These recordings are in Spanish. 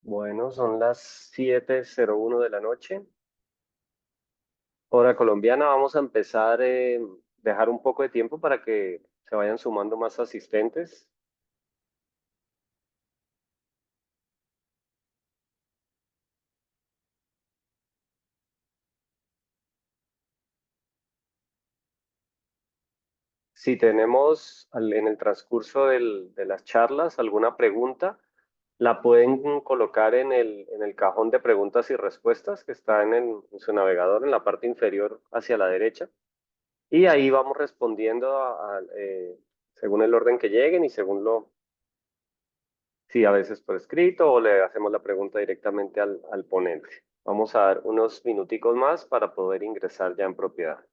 Bueno, son las 7:01 de la noche, hora colombiana. Vamos a empezar, dejar un poco de tiempo para que se vayan sumando más asistentes. Si tenemos en el transcurso de las charlas alguna pregunta, la pueden colocar en el cajón de preguntas y respuestas que está en su navegador en la parte inferior hacia la derecha. Y ahí vamos respondiendo según el orden que lleguen y según sí, a veces por escrito o le hacemos la pregunta directamente al ponente. Vamos a dar unos minuticos más para poder ingresar ya en propiedad.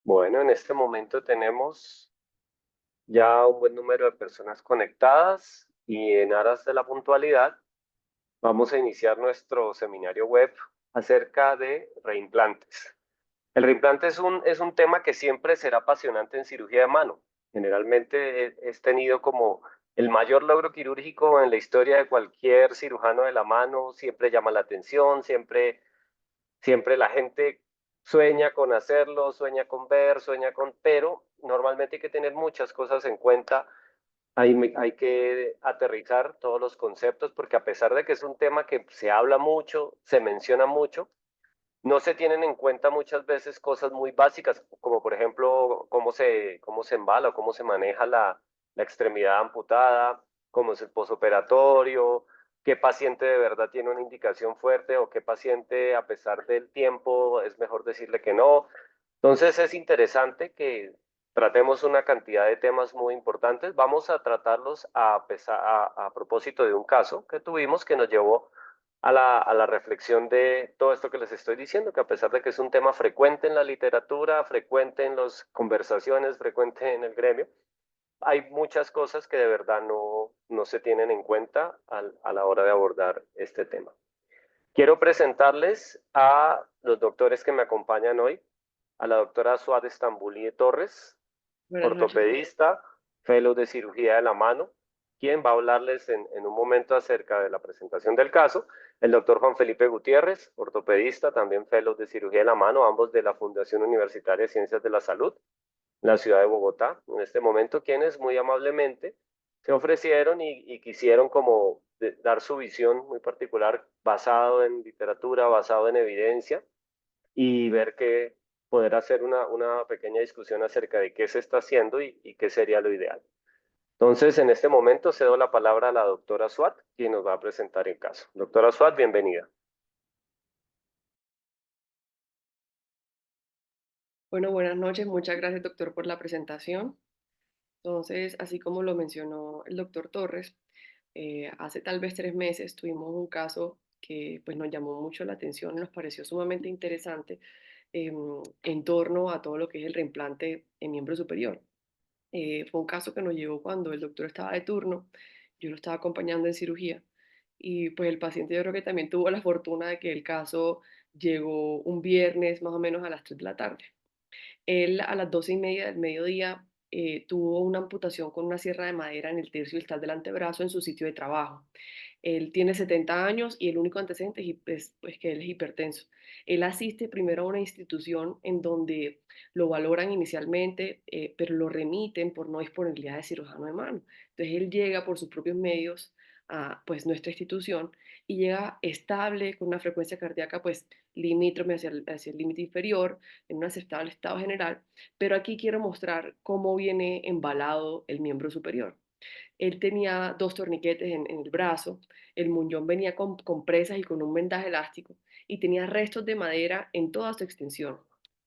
Bueno, en este momento tenemos ya un buen número de personas conectadas y en aras de la puntualidad vamos a iniciar nuestro seminario web acerca de reimplantes. El reimplante es un tema que siempre será apasionante en cirugía de mano. Generalmente es tenido como el mayor logro quirúrgico en la historia de cualquier cirujano de la mano, siempre llama la atención, siempre la gente sueña con hacerlo, sueña con ver, pero normalmente hay que tener muchas cosas en cuenta. Hay que aterrizar todos los conceptos porque a pesar de que es un tema que se habla mucho, se menciona mucho, no se tienen en cuenta muchas veces cosas muy básicas, como por ejemplo cómo se embala o cómo se maneja la extremidad amputada, cómo es el posoperatorio, qué paciente de verdad tiene una indicación fuerte o qué paciente a pesar del tiempo es mejor decirle que no. Entonces es interesante que tratemos una cantidad de temas muy importantes. Vamos a tratarlos a propósito de un caso que tuvimos que nos llevó a la reflexión de todo esto que les estoy diciendo, que a pesar de que es un tema frecuente en la literatura, frecuente en las conversaciones, frecuente en el gremio, hay muchas cosas que de verdad no se tienen en cuenta a la hora de abordar este tema. Quiero presentarles a los doctores que me acompañan hoy, a la doctora Suárez Estambulí Torres, Buenas noches. ortopedista, fellow de cirugía de la mano, quien va a hablarles en un momento acerca de la presentación del caso. El doctor Juan Felipe Gutiérrez, ortopedista, también fellow de cirugía de la mano, ambos de la Fundación Universitaria de Ciencias de la Salud, en la ciudad de Bogotá, en este momento, quienes muy amablemente se ofrecieron y quisieron como dar su visión muy particular basado en literatura, basado en evidencia y ver que poder hacer una pequeña discusión acerca de qué se está haciendo y qué sería lo ideal. Entonces, en este momento cedo la palabra a la doctora Swat, quien nos va a presentar el caso. Doctora Swat, bienvenida. Bueno, buenas noches. Muchas gracias, doctor, por la presentación. Entonces, así como lo mencionó el doctor Torres, hace tal vez 3 meses tuvimos un caso que pues, nos llamó mucho la atención, nos pareció sumamente interesante en torno a todo lo que es el reimplante en miembro superior. Fue un caso que nos llegó cuando el doctor estaba de turno, yo lo estaba acompañando en cirugía y pues el paciente yo creo que también tuvo la fortuna de que el caso llegó un viernes más o menos a las 3 de la tarde. Él a las 12:30 del mediodía tuvo una amputación con una sierra de madera en el tercio distal del antebrazo en su sitio de trabajo. Él tiene 70 años y el único antecedente pues, que él es hipertenso. Él asiste primero a una institución en donde lo valoran inicialmente, pero lo remiten por no disponibilidad de cirujano de mano. Entonces él llega por sus propios medios a pues nuestra institución y llega estable con una frecuencia cardíaca pues limítrofe hacia el límite inferior, en un aceptable estado general, pero aquí quiero mostrar cómo viene embalado el miembro superior. Él tenía dos torniquetes en el brazo, el muñón venía con compresas y con un vendaje elástico y tenía restos de madera en toda su extensión.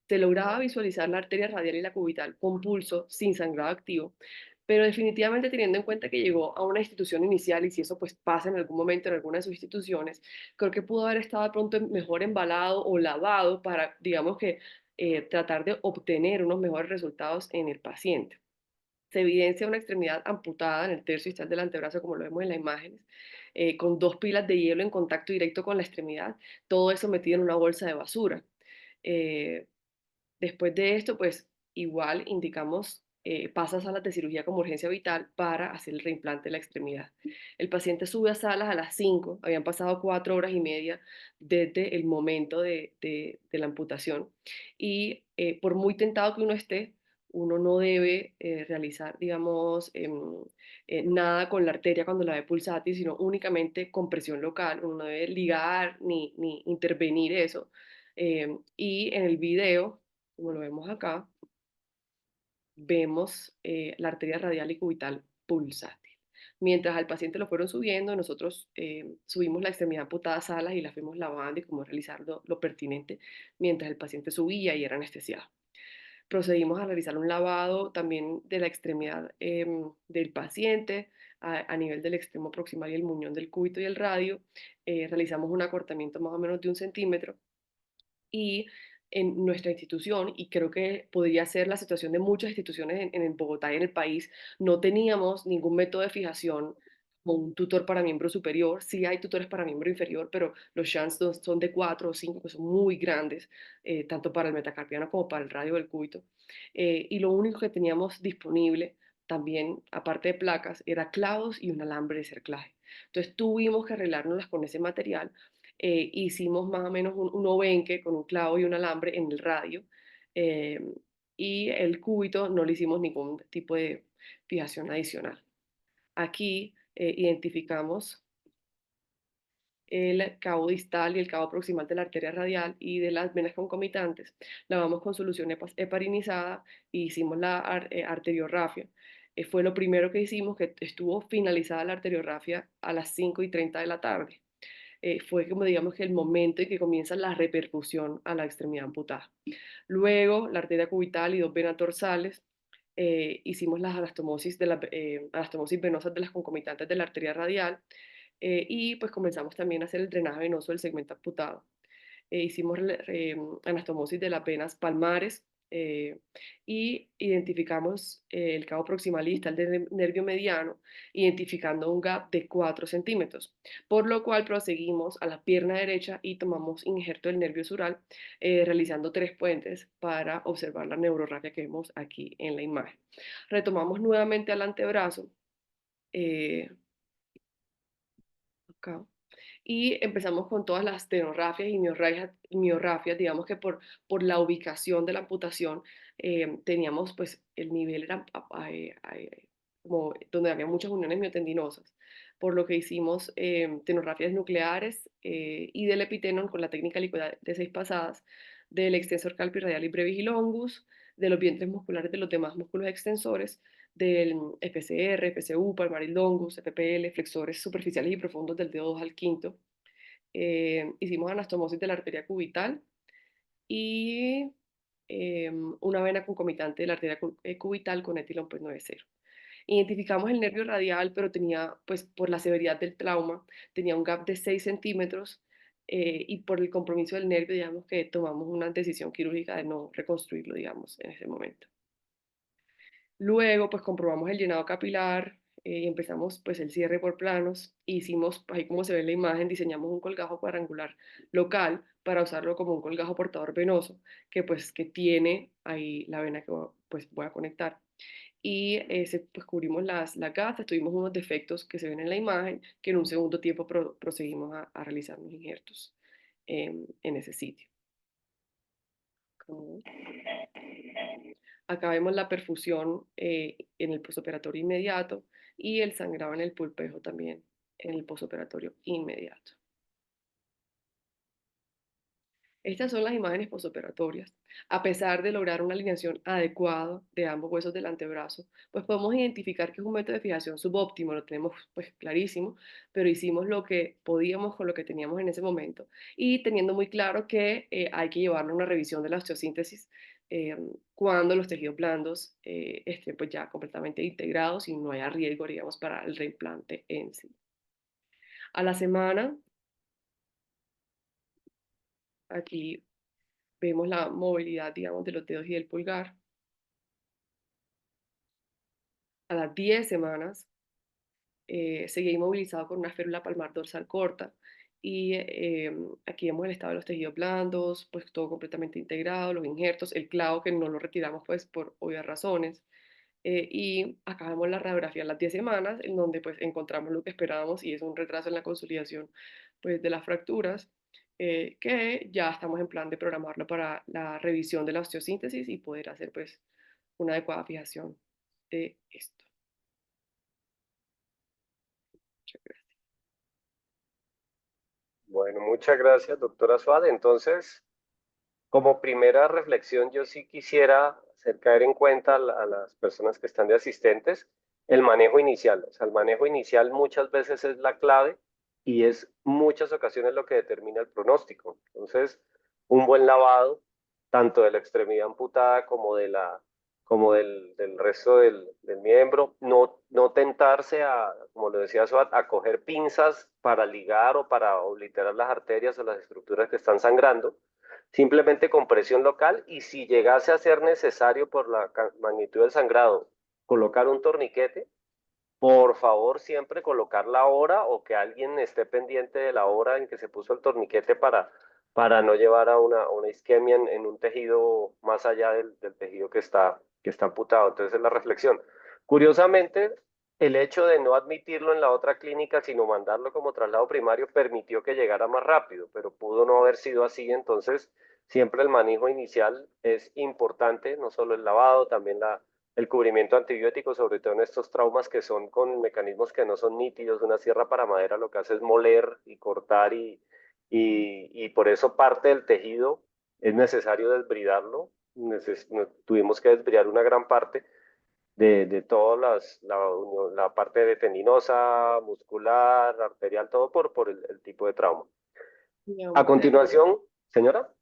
Se lograba visualizar la arteria radial y la cubital con pulso sin sangrado activo, pero definitivamente teniendo en cuenta que llegó a una institución inicial y si eso pues pasa en algún momento en alguna de sus instituciones, creo que pudo haber estado de pronto mejor embalado o lavado para, digamos que, tratar de obtener unos mejores resultados en el paciente. Se evidencia una extremidad amputada en el tercio distal del antebrazo, como lo vemos en las imágenes, con dos pilas de hielo en contacto directo con la extremidad, todo eso metido en una bolsa de basura. Eh, Después de esto, pues igual indicamos pasa a salas de cirugía como urgencia vital para hacer el reimplante de la extremidad. El paciente sube a salas a las 5, habían pasado 4 horas y media desde el momento de la amputación y por muy tentado que uno esté, uno no debe realizar, digamos, nada con la arteria cuando la ve pulsátil, sino únicamente compresión local. Uno no debe ligar ni intervenir eso. Y en el video, como lo vemos acá, vemos la arteria radial y cubital pulsátil. Mientras al paciente lo fueron subiendo, nosotros subimos la extremidad amputada a salas y la fuimos lavando y cómo realizar lo pertinente mientras el paciente subía y era anestesiado. Procedimos a realizar un lavado también de la extremidad del paciente a nivel del extremo proximal y el muñón del cúbito y el radio. Realizamos un acortamiento más o menos de 1 centímetro y en nuestra institución, y creo que podría ser la situación de muchas instituciones en Bogotá y en el país, no teníamos ningún método de fijación como un tutor para miembro superior. Sí hay tutores para miembro inferior, pero los shunts son de 4 o 5, que son muy grandes, tanto para el metacarpiano como para el radio del cúbito. Y lo único que teníamos disponible también, aparte de placas, era clavos y un alambre de cerclaje. Entonces tuvimos que arreglárnoslas con ese material. Hicimos más o menos un obenque con un clavo y un alambre en el radio, eh, y el cúbito no le hicimos ningún tipo de fijación adicional. Aquí identificamos el cabo distal y el cabo proximal de la arteria radial y de las venas concomitantes. Lavamos con solución heparinizada y hicimos la arteriografia. Fue lo primero que hicimos, que estuvo finalizada la arteriografia a las 5:30 de la tarde. Fue como digamos que el momento en que comienza la repercusión a la extremidad amputada. Luego, la arteria cubital y dos venas dorsales, hicimos las anastomosis venosas de las concomitantes de la arteria radial, y pues comenzamos también a hacer el drenaje venoso del segmento amputado. Hicimos anastomosis de las venas palmares, y identificamos el cabo proximal y distal del nervio mediano, identificando un gap de 4 centímetros, por lo cual proseguimos a la pierna derecha y tomamos injerto del nervio sural, realizando 3 puentes para observar la neurorragia que vemos aquí en la imagen. Retomamos nuevamente al antebrazo, eh, acá. Y empezamos con todas las tenorafias y miorrafias, digamos que por la ubicación de la amputación, teníamos pues el nivel era como donde había muchas uniones miotendinosas, por lo que hicimos tenorafias nucleares y del epitenon con la técnica líquida de 6 pasadas, del extensor calpirradial y brevis y longus, de los vientres musculares de los demás músculos extensores, del FCR, FCU, palmaris longus, FPL, flexores superficiales y profundos del dedo 2 al quinto. Hicimos anastomosis de la arteria cubital y una vena concomitante de la arteria cubital con etilón pues 9,0. Identificamos el nervio radial, pero tenía, pues por la severidad del trauma, tenía un gap de 6 centímetros, y por el compromiso del nervio, digamos que tomamos una decisión quirúrgica de no reconstruirlo, digamos, en ese momento. Luego, pues comprobamos el llenado capilar, y empezamos pues el cierre por planos. Hicimos, ahí como se ve en la imagen, diseñamos un colgajo cuadrangular local para usarlo como un colgajo portador venoso, que pues que tiene ahí la vena que pues voy a conectar. Y pues cubrimos las gasas, tuvimos unos defectos que se ven en la imagen, que en un segundo tiempo proseguimos a realizar los injertos en ese sitio. Acá vemos la perfusión en el postoperatorio inmediato y el sangrado en el pulpejo también. en el posoperatorio inmediato. Estas son las imágenes posoperatorias. A pesar de lograr una alineación adecuada de ambos huesos del antebrazo, pues podemos identificar que es un método de fijación subóptimo, lo tenemos pues clarísimo, pero hicimos lo que podíamos con lo que teníamos en ese momento y teniendo muy claro que hay que llevarnos una revisión de la osteosíntesis eh, cuando los tejidos blandos estén pues ya completamente integrados y no haya riesgo, digamos, para el reimplante en sí. A la semana, aquí vemos la movilidad, digamos, de los dedos y del pulgar. A las 10 semanas seguía inmovilizado con una férula palmar dorsal corta. Y aquí vemos el estado de los tejidos blandos, pues todo completamente integrado, los injertos, el clavo que no lo retiramos pues por obvias razones. Y acá vemos la radiografía a las 10 semanas, en donde pues encontramos lo que esperábamos y es un retraso en la consolidación pues de las fracturas, que ya estamos en plan de programarlo para la revisión de la osteosíntesis y poder hacer pues una adecuada fijación de esto. Muchas gracias. Bueno, muchas gracias, doctora Suárez. Entonces, como primera reflexión, yo sí quisiera hacer caer en cuenta a las personas que están de asistentes el manejo inicial. O sea, el manejo inicial muchas veces es la clave y es muchas ocasiones lo que determina el pronóstico. Entonces, un buen lavado, tanto de la extremidad amputada como del resto del miembro, no tentarse a, como lo decía Suat, a coger pinzas para ligar o para obliterar las arterias o las estructuras que están sangrando, simplemente con presión local, y si llegase a ser necesario por la magnitud del sangrado colocar un torniquete, por favor siempre colocar la hora o que alguien esté pendiente de la hora en que se puso el torniquete para no llevar a una isquemia en un tejido más allá del tejido que está amputado. Entonces es la reflexión. Curiosamente, el hecho de no admitirlo en la otra clínica, sino mandarlo como traslado primario, permitió que llegara más rápido, pero pudo no haber sido así. Entonces, siempre el manejo inicial es importante, no solo el lavado, también el cubrimiento antibiótico, sobre todo en estos traumas que son con mecanismos que no son nítidos. Una sierra para madera lo que hace es moler y cortar y por eso parte del tejido es necesario desbridarlo. Tuvimos que desbridar una gran parte de todas la parte de tendinosa, muscular, arterial, todo por el tipo de trauma. A Digamos, continuación, señora.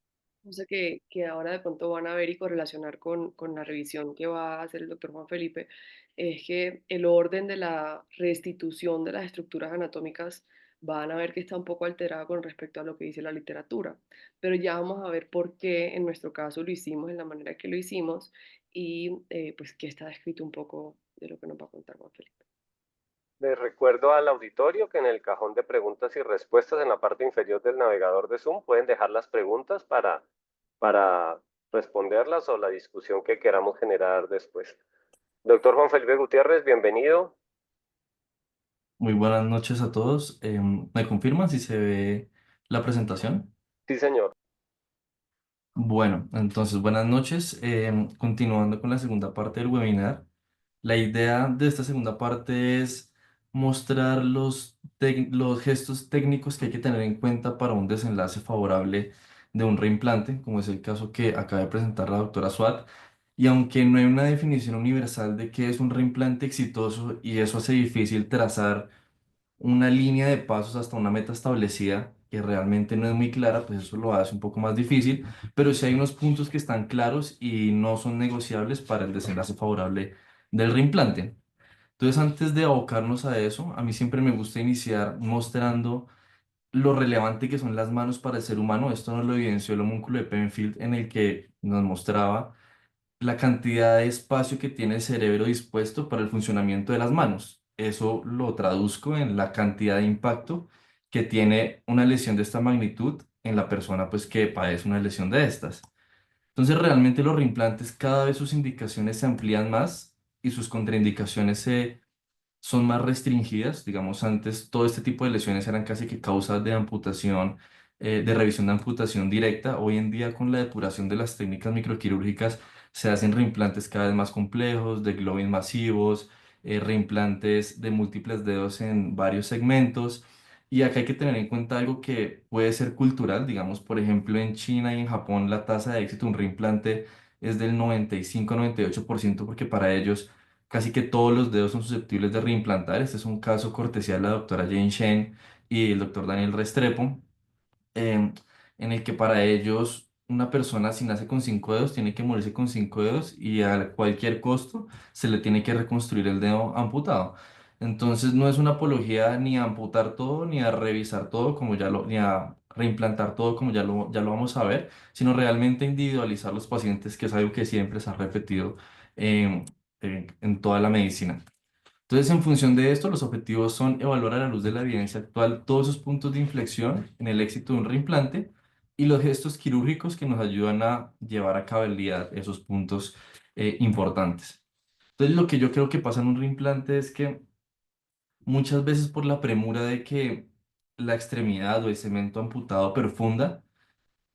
cosa que ahora de pronto van a ver y correlacionar con la revisión que va a hacer el doctor Juan Felipe, es que el orden de la restitución de las estructuras anatómicas van a ver que está un poco alterado con respecto a lo que dice la literatura, pero ya vamos a ver por qué en nuestro caso lo hicimos en la manera que lo hicimos y pues que está descrito un poco de lo que nos va a contar Juan Felipe. Les recuerdo al auditorio que en el cajón de preguntas y respuestas en la parte inferior del navegador de Zoom pueden dejar las preguntas para responderlas o la discusión que queramos generar después. Doctor Juan Felipe Gutiérrez, bienvenido. Muy buenas noches a todos. ¿Me confirman si se ve la presentación? Sí, señor. Bueno, entonces buenas noches. Continuando con la segunda parte del webinar, la idea de esta segunda parte es mostrar los gestos técnicos que hay que tener en cuenta para un desenlace favorable de un reimplante, como es el caso que acaba de presentar la doctora Swat. Y aunque no hay una definición universal de qué es un reimplante exitoso y eso hace difícil trazar una línea de pasos hasta una meta establecida que realmente no es muy clara, pues eso lo hace un poco más difícil, pero sí hay unos puntos que están claros y no son negociables para el desenlace favorable del reimplante. Entonces, antes de abocarnos a eso, a mí siempre me gusta iniciar mostrando lo relevante que son las manos para el ser humano. Esto nos lo evidenció el homúnculo de Penfield en el que nos mostraba la cantidad de espacio que tiene el cerebro dispuesto para el funcionamiento de las manos. Eso lo traduzco en la cantidad de impacto que tiene una lesión de esta magnitud en la persona pues que padece una lesión de estas. Entonces realmente los reimplantes cada vez sus indicaciones se amplían más y sus contraindicaciones son más restringidas. Digamos, antes todo este tipo de lesiones eran casi que causas de amputación, de revisión de amputación directa. Hoy en día, con la depuración de las técnicas microquirúrgicas, se hacen reimplantes cada vez más complejos, de globins masivos, reimplantes de múltiples dedos en varios segmentos. Y acá hay que tener en cuenta algo que puede ser cultural, digamos, por ejemplo, en China y en Japón la tasa de éxito de un reimpplante es del 95-98% porque para ellos casi que todos los dedos son susceptibles de reimplantar. Este es un caso cortesía de la doctora Jane Shen y el doctor Daniel Restrepo, em, en el que para ellos una persona si nace con 5 dedos tiene que morirse con 5 dedos y a cualquier costo se le tiene que reconstruir el dedo amputado. Entonces no es una apología ni a amputar todo, ni a revisar todo, ni a reimplantar todo como ya lo vamos a ver, sino realmente individualizar los pacientes, que es algo que siempre se ha repetido em, en toda la medicina. Entonces, en función de esto, los objetivos son evaluar a la luz de la evidencia actual todos esos puntos de inflexión en el éxito de un reimplante y los gestos quirúrgicos que nos ayudan a llevar a cabalidad esos puntos importantes. Entonces, lo que yo creo que pasa en un reimplante es que muchas veces por la premura de que la extremidad o el cemento amputado perfunda,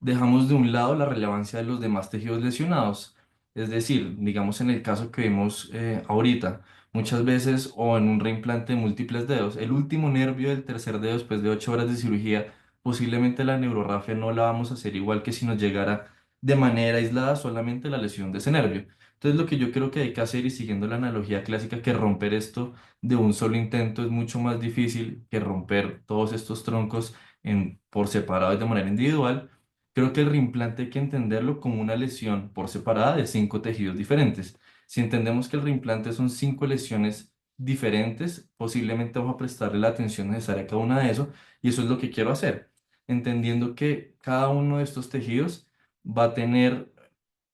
dejamos de un lado la relevancia de los demás tejidos lesionados. Es decir, digamos en el caso que vemos ahorita, muchas veces o en un reimplante de múltiples dedos, el último nervio del tercer dedo después de 8 horas de cirugía, posiblemente la neurorrafia no la vamos a hacer igual que si nos llegara de manera aislada solamente la lesión de ese nervio. Entonces lo que yo creo que hay que hacer, y siguiendo la analogía clásica, que romper esto de un solo intento es mucho más difícil que romper todos estos troncos por separado y de manera individual. Creo que el reimplante hay que entenderlo como una lesión por separada de 5 tejidos diferentes. Si entendemos que el reimplante son 5 lesiones diferentes, posiblemente vamos a prestarle la atención necesaria a cada una de eso, y eso es lo que quiero hacer, entendiendo que cada uno de estos tejidos va a tener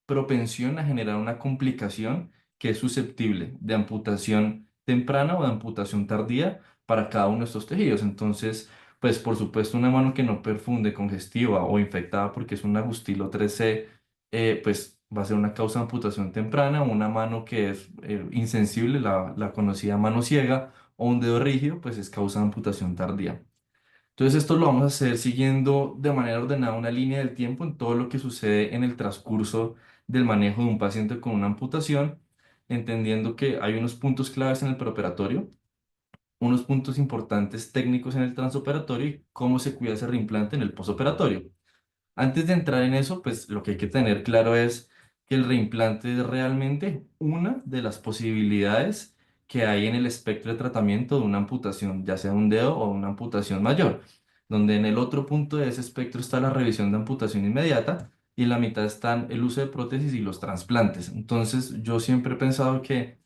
propensión a generar una complicación que es susceptible de amputación temprana o de amputación tardía para cada uno de estos tejidos. Entonces, pues por supuesto una mano que no perfunde, congestiva o infectada porque es un Agustilo 3C, pues va a ser una causa de amputación temprana. Una mano que es insensible, la conocida mano ciega, o un dedo rígido, pues es causa de amputación tardía. Entonces esto lo vamos a hacer siguiendo de manera ordenada una línea del tiempo en todo lo que sucede en el transcurso del manejo de un paciente con una amputación, entendiendo que hay unos puntos claves en el preoperatorio, unos puntos importantes técnicos en el transoperatorio y cómo se cuida ese reimplante en el posoperatorio. Antes de entrar en eso, pues lo que hay que tener claro es que el reimplante es realmente una de las posibilidades que hay en el espectro de tratamiento de una amputación, ya sea un dedo o una amputación mayor, donde en el otro punto de ese espectro está la revisión de amputación inmediata y en la mitad están el uso de prótesis y los trasplantes. Entonces, yo siempre he pensado que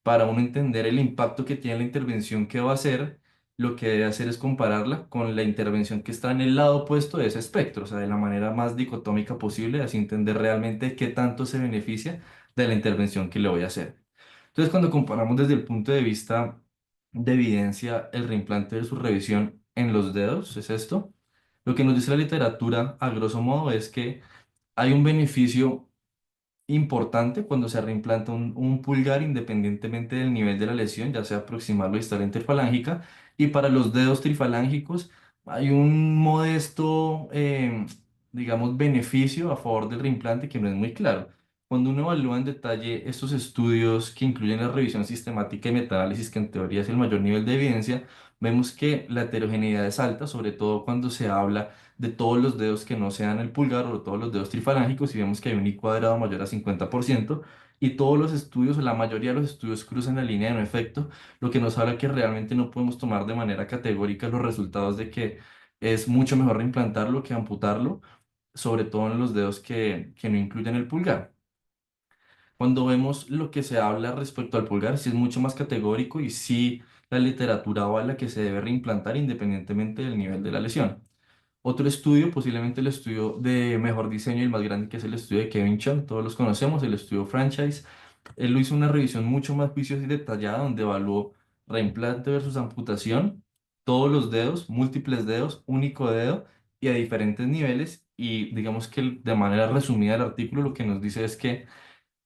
para uno entender el impacto que tiene la intervención que va a hacer, lo que debe hacer es compararla con la intervención que está en el lado opuesto de ese espectro, o sea, de la manera más dicotómica posible, así entender realmente qué tanto se beneficia de la intervención que le voy a hacer. Entonces, cuando comparamos desde el punto de vista de evidencia el reimplante de su revisión en los dedos, es esto. Lo que nos dice la literatura, a grosso modo, es que hay un beneficio importante cuando se reimplanta un pulgar independientemente del nivel de la lesión, ya sea proximal o distal interfalángica. Y para los dedos trifalángicos hay un modesto, digamos, beneficio a favor del reimplante que no es muy claro. Cuando uno evalúa en detalle estos estudios que incluyen la revisión sistemática y metaanálisis, que en teoría es el mayor nivel de evidencia, vemos que la heterogeneidad es alta, sobre todo cuando se habla de todos los dedos que no sean el pulgar o todos los dedos trifalángicos, y vemos que hay un I cuadrado mayor a 50%, y todos los estudios o la mayoría de los estudios cruzan la línea de no efecto, lo que nos habla que realmente no podemos tomar de manera categórica los resultados de que es mucho mejor reimplantarlo que amputarlo, sobre todo en los dedos que no incluyen el pulgar. Cuando vemos lo que se habla respecto al pulgar, sí es mucho más categórico y sí la literatura avala que se debe reimplantar independientemente del nivel de la lesión. Otro estudio, posiblemente el estudio de mejor diseño y el más grande, que es el estudio de Kevin Chung, todos los conocemos, el estudio Franchise. Él lo hizo una revisión mucho más juiciosa y detallada donde evaluó reimplante versus amputación, todos los dedos, múltiples dedos, único dedo y a diferentes niveles. Y digamos que de manera resumida el artículo lo que nos dice es que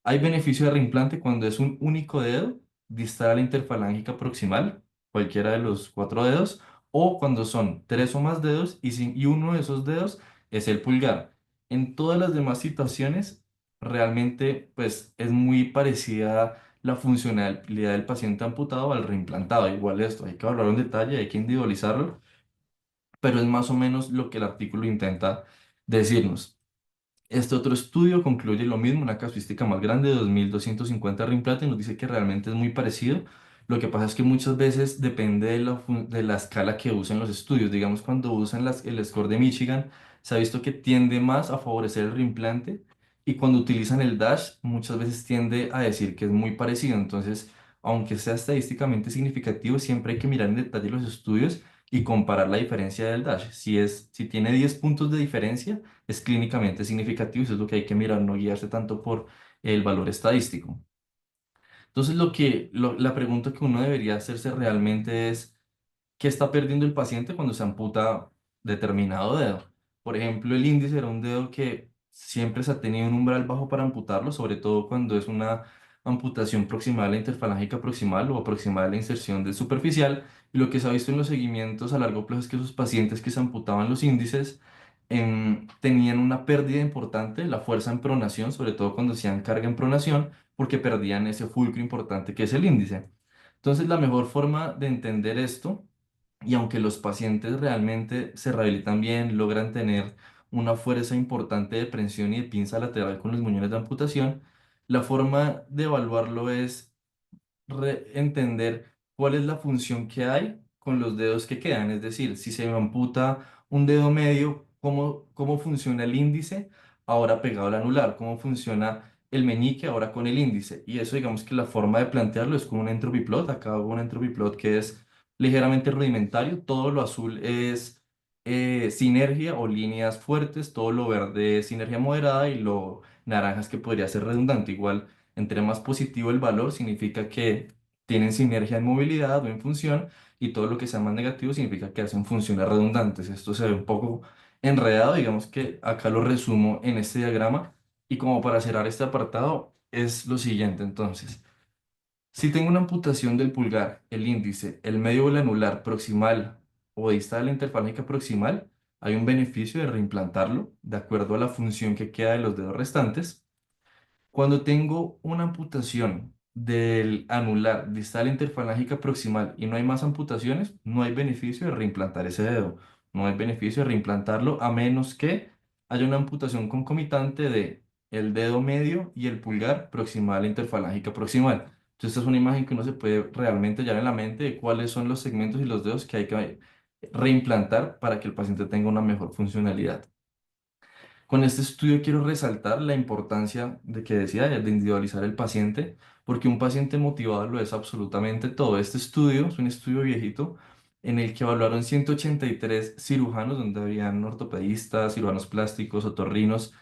hay beneficio de reimplante cuando es un único dedo distal a la interfalángica proximal, cualquiera de los 4 dedos, o cuando son 3 o más dedos y uno de esos dedos es el pulgar. En todas las demás situaciones, realmente, pues es muy parecida la funcionalidad del paciente amputado al reimplantado. Igual esto, hay que hablar en detalle, hay que individualizarlo, pero es más o menos lo que el artículo intenta decirnos. Este otro estudio concluye lo mismo, una casuística más grande de 2.250 reimplantes, y nos dice que realmente es muy parecido. Lo que pasa es que muchas veces depende de la escala que usen los estudios. Digamos, cuando usan el score de Michigan, se ha visto que tiende más a favorecer el reimplante, y cuando utilizan el DASH, muchas veces tiende a decir que es muy parecido. Entonces, aunque sea estadísticamente significativo, siempre hay que mirar en detalle los estudios y comparar la diferencia del DASH. Si tiene 10 puntos de diferencia, es clínicamente significativo, y eso es lo que hay que mirar, no guiarse tanto por el valor estadístico. Entonces, la pregunta que uno debería hacerse realmente es: ¿qué está perdiendo el paciente cuando se amputa determinado dedo? Por ejemplo, el índice era un dedo que siempre se ha tenido un umbral bajo para amputarlo, sobre todo cuando es una amputación proximal a la interfalángica proximal o proximal a la inserción del superficial. Y lo que se ha visto en los seguimientos a largo plazo es que esos pacientes que se amputaban los índices tenían una pérdida importante de la fuerza en pronación, sobre todo cuando hacían carga en pronación, porque perdían ese fulcro importante que es el índice. Entonces, la mejor forma de entender esto, y aunque los pacientes realmente se rehabilitan bien, logran tener una fuerza importante de prensión y de pinza lateral con los muñones de amputación, la forma de evaluarlo es entender cuál es la función que hay con los dedos que quedan. Es decir, si se me amputa un dedo medio, cómo funciona el índice ahora pegado al anular, cómo funciona el meñique ahora con el índice. Y eso, digamos que la forma de plantearlo es con un entropy plot. Acá hago un entropy plot que es ligeramente rudimentario. Todo lo azul es sinergia o líneas fuertes, todo lo verde es sinergia moderada, y lo naranja es que podría ser redundante. Igual, entre más positivo el valor, significa que tienen sinergia en movilidad o en función, y todo lo que sea más negativo significa que hacen funciones redundantes. Esto se ve un poco enredado, digamos que acá lo resumo en este diagrama, y como para cerrar este apartado es lo siguiente. Entonces, si tengo una amputación del pulgar, el índice, el medio o el anular proximal o distal de la interfalángica proximal, hay un beneficio de reimplantarlo de acuerdo a la función que queda de los dedos restantes. Cuando tengo una amputación del anular distal interfalángica proximal y no hay más amputaciones, no hay beneficio de reimplantar ese dedo. No hay beneficio de reimplantarlo a menos que haya una amputación concomitante de el dedo medio y el pulgar proximal e interfalángica proximal. Entonces, esta es una imagen que uno se puede realmente hallar en la mente de cuáles son los segmentos y los dedos que hay que reimplantar para que el paciente tenga una mejor funcionalidad. Con este estudio quiero resaltar la importancia de que decía de individualizar el paciente, porque un paciente motivado lo es absolutamente todo. Este estudio es un estudio viejito en el que evaluaron 183 cirujanos, donde habían ortopedistas, cirujanos plásticos, otorrinos,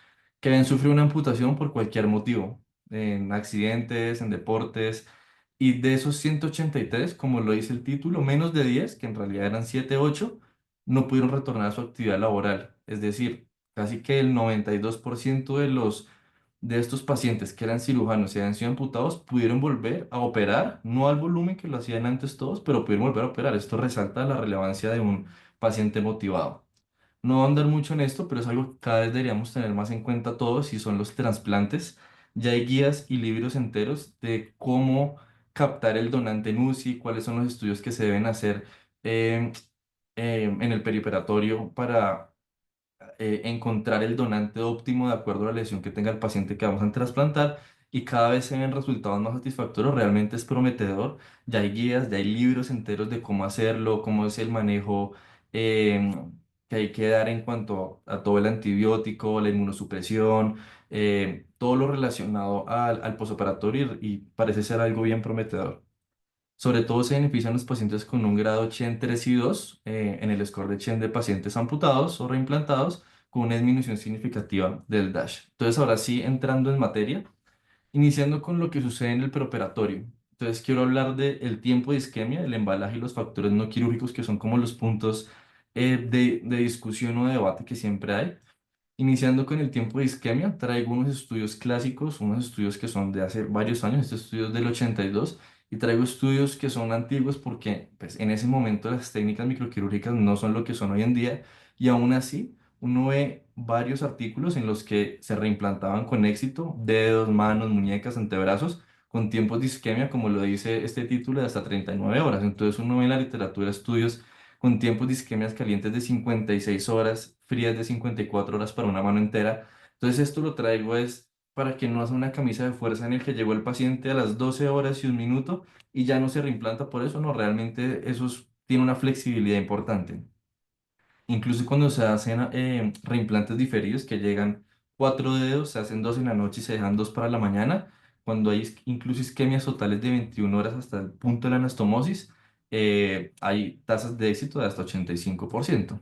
que habían sufrido una amputación por cualquier motivo, en accidentes, en deportes. Y de esos 183, como lo dice el título, menos de 10, que en realidad eran 7 8, no pudieron retornar a su actividad laboral. Es decir, casi que el 92% de estos pacientes que eran cirujanos y habían sido amputados pudieron volver a operar, no al volumen que lo hacían antes todos, pero pudieron volver a operar. Esto resalta la relevancia de un paciente motivado. No voy a andar mucho en esto, pero es algo que cada vez deberíamos tener más en cuenta todos, y son los trasplantes. Ya hay guías y libros enteros de cómo captar el donante en UCI, cuáles son los estudios que se deben hacer eh, en el perioperatorio para encontrar el donante óptimo de acuerdo a la lesión que tenga el paciente que vamos a trasplantar, y cada vez se ven resultados más satisfactorios. Realmente es prometedor. Ya hay guías, ya hay libros enteros de cómo hacerlo, cómo es el manejo que hay que dar en cuanto a todo el antibiótico, la inmunosupresión, todo lo relacionado al posoperatorio, y parece ser algo bien prometedor. Sobre todo se benefician los pacientes con un grado Chen 3 y 2 en el score de Chen de pacientes amputados o reimplantados, con una disminución significativa del DASH. Entonces, ahora sí, entrando en materia, iniciando con lo que sucede en el preoperatorio. Entonces, quiero hablar del tiempo de isquemia, el embalaje y los factores no quirúrgicos, que son como los puntos de discusión o debate que siempre hay. Iniciando con el tiempo de isquemia, traigo unos estudios clásicos, unos estudios que son de hace varios años. Este estudio es del 82, y traigo estudios que son antiguos porque pues, en ese momento las técnicas microquirúrgicas no son lo que son hoy en día, y aún así uno ve varios artículos en los que se reimplantaban con éxito dedos, manos, muñecas, antebrazos con tiempos de isquemia, como lo dice este título, de hasta 39 horas. Entonces uno ve en la literatura estudios con tiempos de isquemias calientes de 56 horas, frías de 54 horas para una mano entera. Entonces esto lo traigo es para que no haga una camisa de fuerza en el que llegó el paciente a las 12 horas y un minuto y ya no se reimplanta por eso, no, realmente tiene una flexibilidad importante. Incluso cuando se hacen reimplantes diferidos que llegan 4 dedos, se hacen dos en la noche y se dejan dos para la mañana, cuando hay incluso isquemias totales de 21 horas hasta el punto de la anastomosis, hay tasas de éxito de hasta 85%.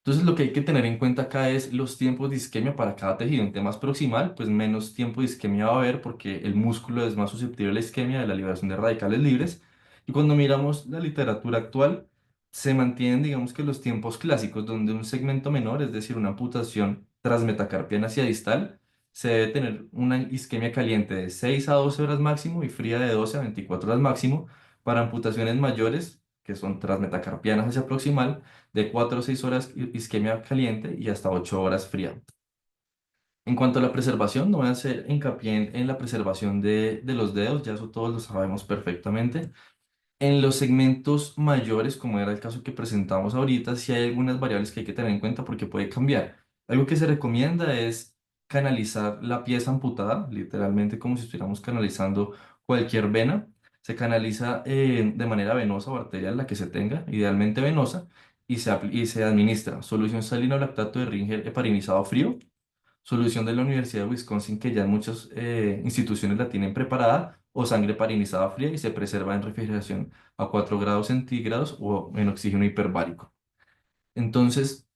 Entonces, lo que hay que tener en cuenta acá es los tiempos de isquemia para cada tejido. En temas proximal, pues menos tiempo de isquemia va a haber porque el músculo es más susceptible a la isquemia de la liberación de radicales libres. Y cuando miramos la literatura actual, se mantienen, digamos que los tiempos clásicos, donde un segmento menor, es decir, una amputación transmetacarpiana hacia distal, se debe tener una isquemia caliente de 6 a 12 horas máximo y fría de 12 a 24 horas máximo. Para amputaciones mayores, que son transmetacarpianas hacia proximal, de 4 o 6 horas isquemia caliente y hasta 8 horas fría. En cuanto a la preservación, no voy a hacer hincapié en la preservación de los dedos, ya eso todos lo sabemos perfectamente. En los segmentos mayores, como era el caso que presentamos ahorita, sí hay algunas variables que hay que tener en cuenta porque puede cambiar. Algo que se recomienda es canalizar la pieza amputada, literalmente como si estuviéramos canalizando cualquier vena. Se canaliza de manera venosa o arterial, la que se tenga, idealmente venosa, y se administra solución salina o lactato de Ringer heparinizado frío, solución de la Universidad de Wisconsin que ya muchas instituciones la tienen preparada, o sangre parinizada fría y se preserva en refrigeración a 4 grados centígrados o en oxígeno hiperbárico. Entonces,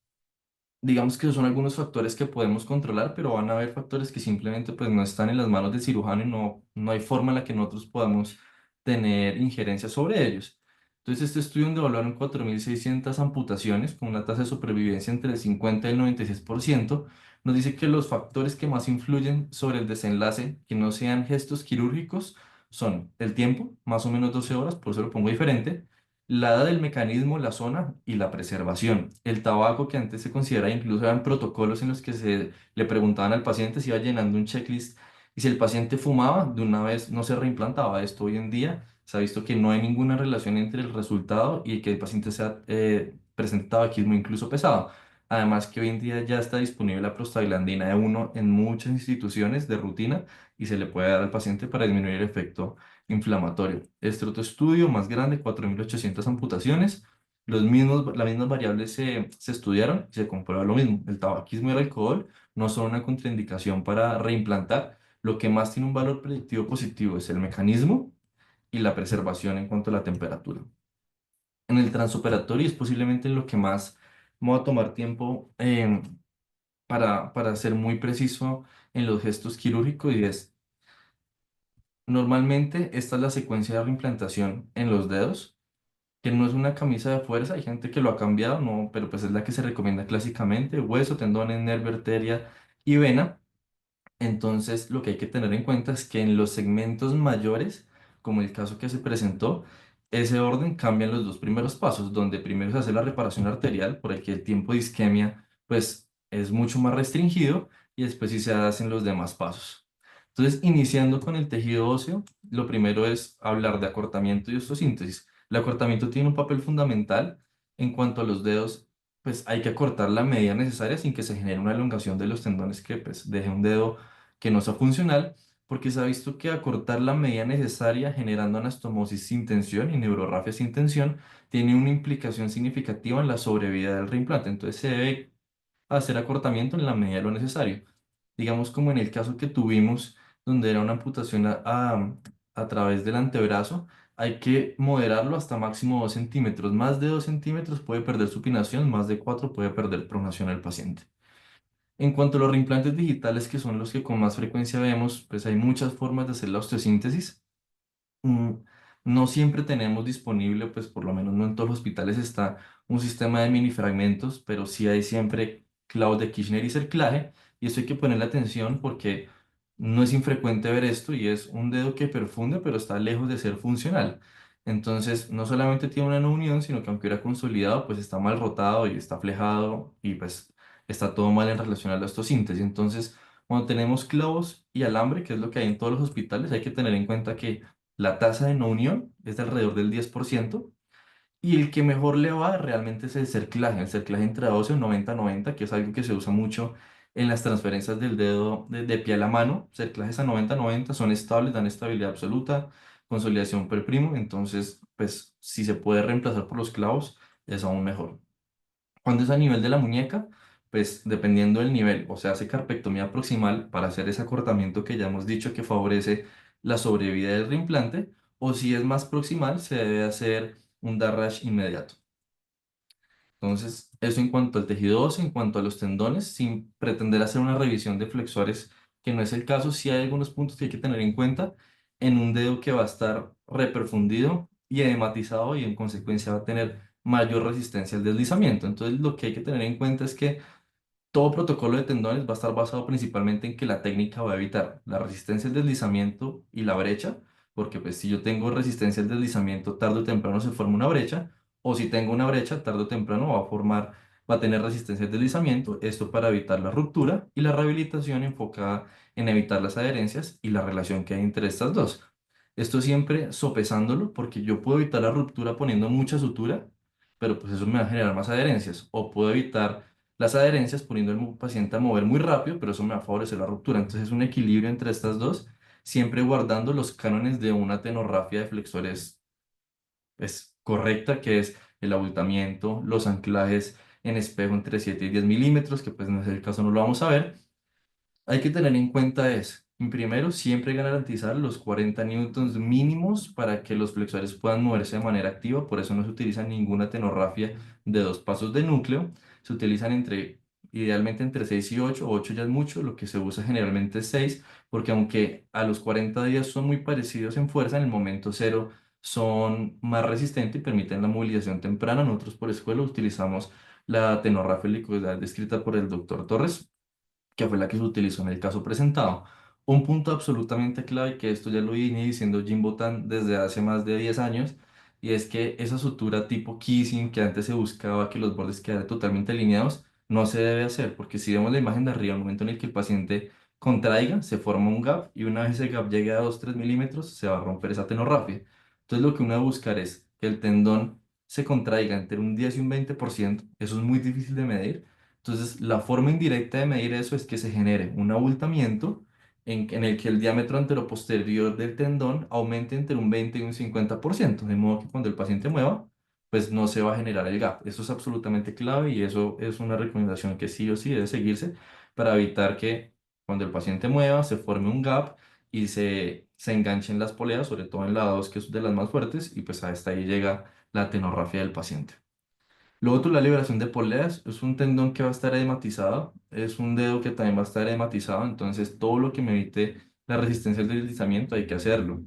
digamos que son algunos factores que podemos controlar, pero van a haber factores que simplemente pues, no están en las manos del cirujano y no hay forma en la que nosotros podamos tener injerencia sobre ellos. Entonces, este estudio donde evaluaron 4.600 amputaciones con una tasa de supervivencia entre el 50 y el 96%, nos dice que los factores que más influyen sobre el desenlace, que no sean gestos quirúrgicos, son el tiempo, más o menos 12 horas, por eso lo pongo diferente, la edad del mecanismo, la zona y la preservación. El tabaco, que antes se consideraba, incluso eran protocolos en los que se le preguntaban al paciente si iba llenando un checklist y si el paciente fumaba, de una vez no se reimplantaba. Esto hoy en día se ha visto que no hay ninguna relación entre el resultado y que el paciente sea, presente tabaquismo incluso pesado. Además que hoy en día ya está disponible la prostaglandina E1 en muchas instituciones de rutina y se le puede dar al paciente para disminuir el efecto inflamatorio. Este otro estudio más grande, 4.800 amputaciones, las mismas variables se estudiaron y se comprueba lo mismo. El tabaquismo y el alcohol no son una contraindicación para reimplantar. Lo que más tiene un valor predictivo positivo es el mecanismo y la preservación en cuanto a la temperatura. En el transoperatorio es posiblemente en lo que más me va a tomar tiempo para ser muy preciso en los gestos quirúrgicos y es normalmente esta es la secuencia de reimplantación en los dedos, que no es una camisa de fuerza, hay gente que lo ha cambiado, no, pero pues es la que se recomienda clásicamente, hueso, tendones, nervio, arteria y vena. Entonces, lo que hay que tener en cuenta es que en los segmentos mayores, como el caso que se presentó, ese orden cambia en los dos primeros pasos, donde primero se hace la reparación arterial, por el que el tiempo de isquemia pues, es mucho más restringido, y después sí se hacen los demás pasos. Entonces, iniciando con el tejido óseo, lo primero es hablar de acortamiento y osteosíntesis. El acortamiento tiene un papel fundamental en cuanto a los dedos, pues hay que acortar la medida necesaria sin que se genere una elongación de los tendones que pues, deje un dedo que no sea funcional, porque se ha visto que acortar la medida necesaria generando anastomosis sin tensión y neurorrafia sin tensión tiene una implicación significativa en la sobrevida del reimplante. Entonces se debe hacer acortamiento en la medida de lo necesario. Digamos como en el caso que tuvimos, donde era una amputación a través del antebrazo, hay que moderarlo hasta máximo 2 centímetros. Más de 2 centímetros puede perder supinación, más de 4 puede perder pronación el paciente. En cuanto a los reimplantes digitales, que son los que con más frecuencia vemos, pues hay muchas formas de hacer la osteosíntesis. Mm, No siempre tenemos disponible, pues por lo menos no en todos los hospitales está un sistema de mini fragmentos, pero sí hay siempre clavos de Kirchner y cerclaje, y eso hay que ponerle atención porque no es infrecuente ver esto y es un dedo que perfunde, pero está lejos de ser funcional. Entonces, no solamente tiene una no unión, sino que aunque era consolidado, pues está mal rotado y está flejado y pues está todo mal en relación a la osteosíntesis. Entonces, Cuando tenemos clavos y alambre, que es lo que hay en todos los hospitales, hay que tener en cuenta que la tasa de no unión es de alrededor del 10%. Y el que mejor le va realmente es el cerclaje entre 12 o 90-90, que es algo que se usa mucho en las transferencias del dedo de pie a la mano. Cerclajes a 90-90 son estables, dan estabilidad absoluta, consolidación per primo, entonces, pues si se puede reemplazar por los clavos, es aún mejor. Cuando es a nivel de la muñeca, pues dependiendo del nivel, o sea, hace carpectomía proximal para hacer ese acortamiento que ya hemos dicho que favorece la sobrevida del reimplante, o si es más proximal, se debe hacer un Darrash inmediato. Entonces, eso en cuanto al tejido óseo, en cuanto a los tendones, sin pretender hacer una revisión de flexores, que no es el caso, sí hay algunos puntos que hay que tener en cuenta en un dedo que va a estar reperfundido y edematizado y en consecuencia va a tener mayor resistencia al deslizamiento. Entonces, lo que hay que tener en cuenta es que todo protocolo de tendones va a estar basado principalmente en que la técnica va a evitar la resistencia al deslizamiento y la brecha, porque pues si yo tengo resistencia al deslizamiento, tarde o temprano se forma una brecha, o si tengo una brecha, tarde o temprano va a tener resistencia al deslizamiento, esto para evitar la ruptura y la rehabilitación enfocada en evitar las adherencias y la relación que hay entre estas dos. Esto siempre sopesándolo, porque yo puedo evitar la ruptura poniendo mucha sutura, pero pues eso me va a generar más adherencias, o puedo evitar las adherencias poniendo al paciente a mover muy rápido, pero eso me va a favorecer la ruptura. Entonces es un equilibrio entre estas dos, siempre guardando los cánones de una tenorrafia de flexores es correcta, que es el abultamiento, los anclajes en espejo entre 7 y 10 milímetros, que pues no es el caso, no lo vamos a ver. Hay que tener en cuenta es, primero, siempre garantizar los 40 newtons mínimos para que los flexores puedan moverse de manera activa. Por eso no se utiliza ninguna tenorrafia de dos pasos de núcleo. Se utilizan idealmente entre 6 y 8. 8 ya es mucho, lo que se usa generalmente es 6, porque aunque a los 40 días son muy parecidos en fuerza, en el momento cero son más resistentes y permiten la movilización temprana. Nosotros por escuela utilizamos la tenorrafia helicoidal descrita por el doctor Torres, que fue la que se utilizó en el caso presentado. Un punto absolutamente clave, que esto ya lo viene diciendo Jim Botan desde hace más de 10 años, y es que esa sutura tipo kissing que antes se buscaba que los bordes quedaran totalmente alineados, no se debe hacer, porque si vemos la imagen de arriba, al momento en el que el paciente contraiga, se forma un gap, y una vez ese gap llegue a 2-3 milímetros, se va a romper esa tenorrafia. Entonces lo que uno debe buscar es que el tendón se contraiga entre un 10 y un 20%, eso es muy difícil de medir. Entonces, la forma indirecta de medir eso es que se genere un abultamiento en el que el diámetro anteroposterior del tendón aumente entre un 20 y un 50%, de modo que cuando el paciente mueva, pues no se va a generar el gap. Eso es absolutamente clave y eso es una recomendación que sí o sí debe seguirse para evitar que cuando el paciente mueva se forme un gap y se enganchen las poleas, sobre todo en la 2, que es de las más fuertes, y pues hasta ahí llega la tenorrafia del paciente. Lo otro, la liberación de poleas, es un tendón que va a estar edematizado, es un dedo que también va a estar edematizado, entonces todo lo que me evite la resistencia al deslizamiento hay que hacerlo.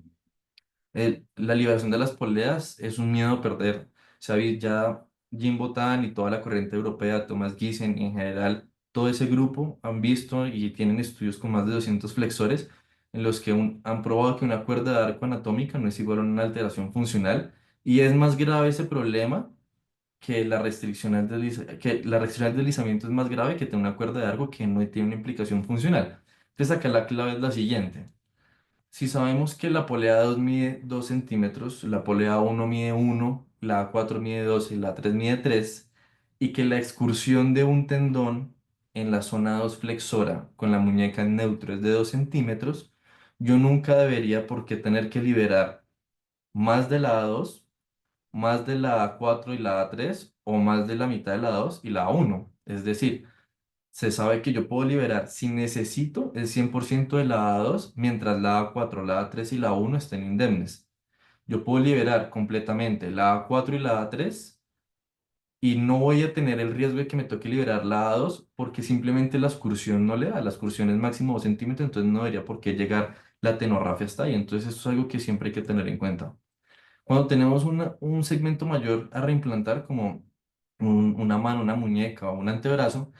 La liberación de las poleas es un miedo a perder. ¿Sabéis? Ya Jim Botan y toda la corriente europea, Thomas Giesen en general, todo ese grupo han visto y tienen estudios con más de 200 flexores en los que han probado que una cuerda de arco anatómica no es igual a una alteración funcional, y es más grave ese problema que la restricción al deslizamiento es más grave que tener una cuerda de arco que no tiene una implicación funcional. Entonces acá la clave es la siguiente. Si sabemos que la polea 2 mide 2 centímetros, la polea 1 mide 1, la 4 mide 2 y la 3 mide 3, y que la excursión de un tendón en la zona 2 flexora con la muñeca en neutro es de 2 centímetros, yo nunca debería por qué tener que liberar más de la A2, más de la A4 y la A3, o más de la mitad de la A2 y la A1. Es decir, se sabe que yo puedo liberar, si necesito, el 100% de la A2, mientras la A4, la A3 y la A1 estén indemnes. Yo puedo liberar completamente la A4 y la A3 y no voy a tener el riesgo de que me toque liberar la A2, porque simplemente la excursión no le da. La excursión es máximo 2 centímetros, entonces no debería por qué llegar la tenorrafia hasta ahí. Entonces eso es algo que siempre hay que tener en cuenta. Cuando tenemos un segmento mayor a reimplantar, como una mano, una muñeca o un antebrazo,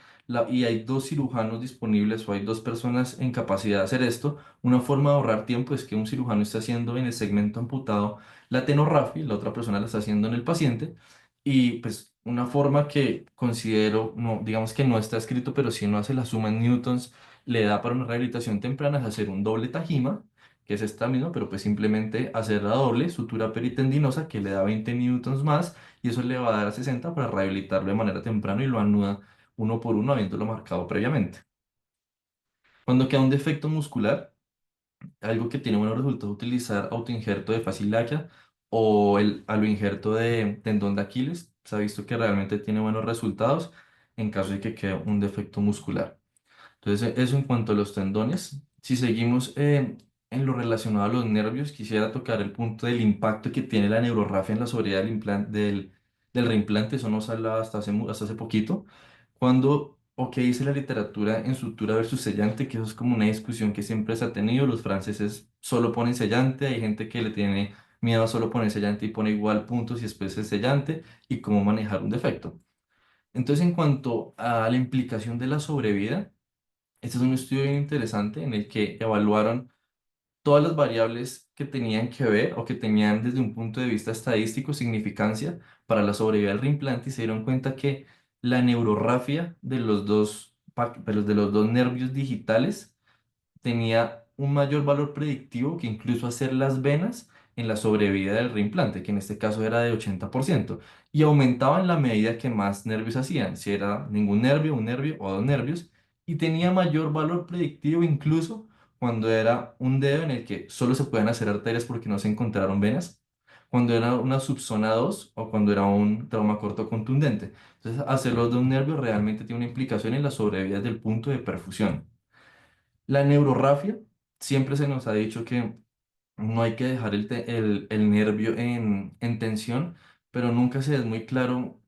y hay dos cirujanos disponibles o hay dos personas en capacidad de hacer esto, una forma de ahorrar tiempo es que un cirujano esté haciendo en el segmento amputado la tenorrafia y la otra persona la está haciendo en el paciente. Y pues una forma que considero, no, digamos que no está escrito, pero si uno hace la suma en newtons, le da para una rehabilitación temprana es hacer un doble Tajima, que es esta misma, pero pues simplemente hacer la doble sutura peritendinosa que le da 20 newtons más y eso le va a dar 60 para rehabilitarlo de manera temprana y lo anuda uno por uno habiéndolo marcado previamente. Cuando queda un defecto muscular, algo que tiene buenos resultados, utilizar autoinjerto de fascilaquia o el aloinjerto de tendón de Aquiles. Se ha visto que realmente tiene buenos resultados en caso de que quede un defecto muscular. Entonces, eso en cuanto a los tendones. Si seguimos en lo relacionado a los nervios, quisiera tocar el punto del impacto que tiene la neurorrafia en la sobriedad del reimplante. Eso no se hablaba hasta hace poquito. Cuando, o qué dice la literatura en sutura versus sellante, que eso es como una discusión que siempre se ha tenido. Los franceses solo ponen sellante, hay gente que le tiene miedo a solo poner sellante y pone igual puntos y después el sellante y cómo manejar un defecto. Entonces, en cuanto a la implicación de la sobrevida, este es un estudio bien interesante en el que evaluaron todas las variables que tenían que ver o que tenían desde un punto de vista estadístico significancia para la sobrevida del reimplante y se dieron cuenta que la neurorrafia de los de los dos nervios digitales tenía un mayor valor predictivo que incluso hacer las venas en la sobrevida del reimplante, que en este caso era de 80%, y aumentaba en la medida que más nervios hacían, si era ningún nervio, un nervio o dos nervios, y tenía mayor valor predictivo incluso cuando era un dedo en el que solo se pueden hacer arterias porque no se encontraron venas, cuando era una subzona 2 o cuando era un trauma corto contundente. Entonces, hacerlo de un nervio realmente tiene una implicación en la sobrevida del punto de perfusión. La neurorrafia, siempre se nos ha dicho que no hay que dejar el nervio en tensión, pero nunca se es muy claro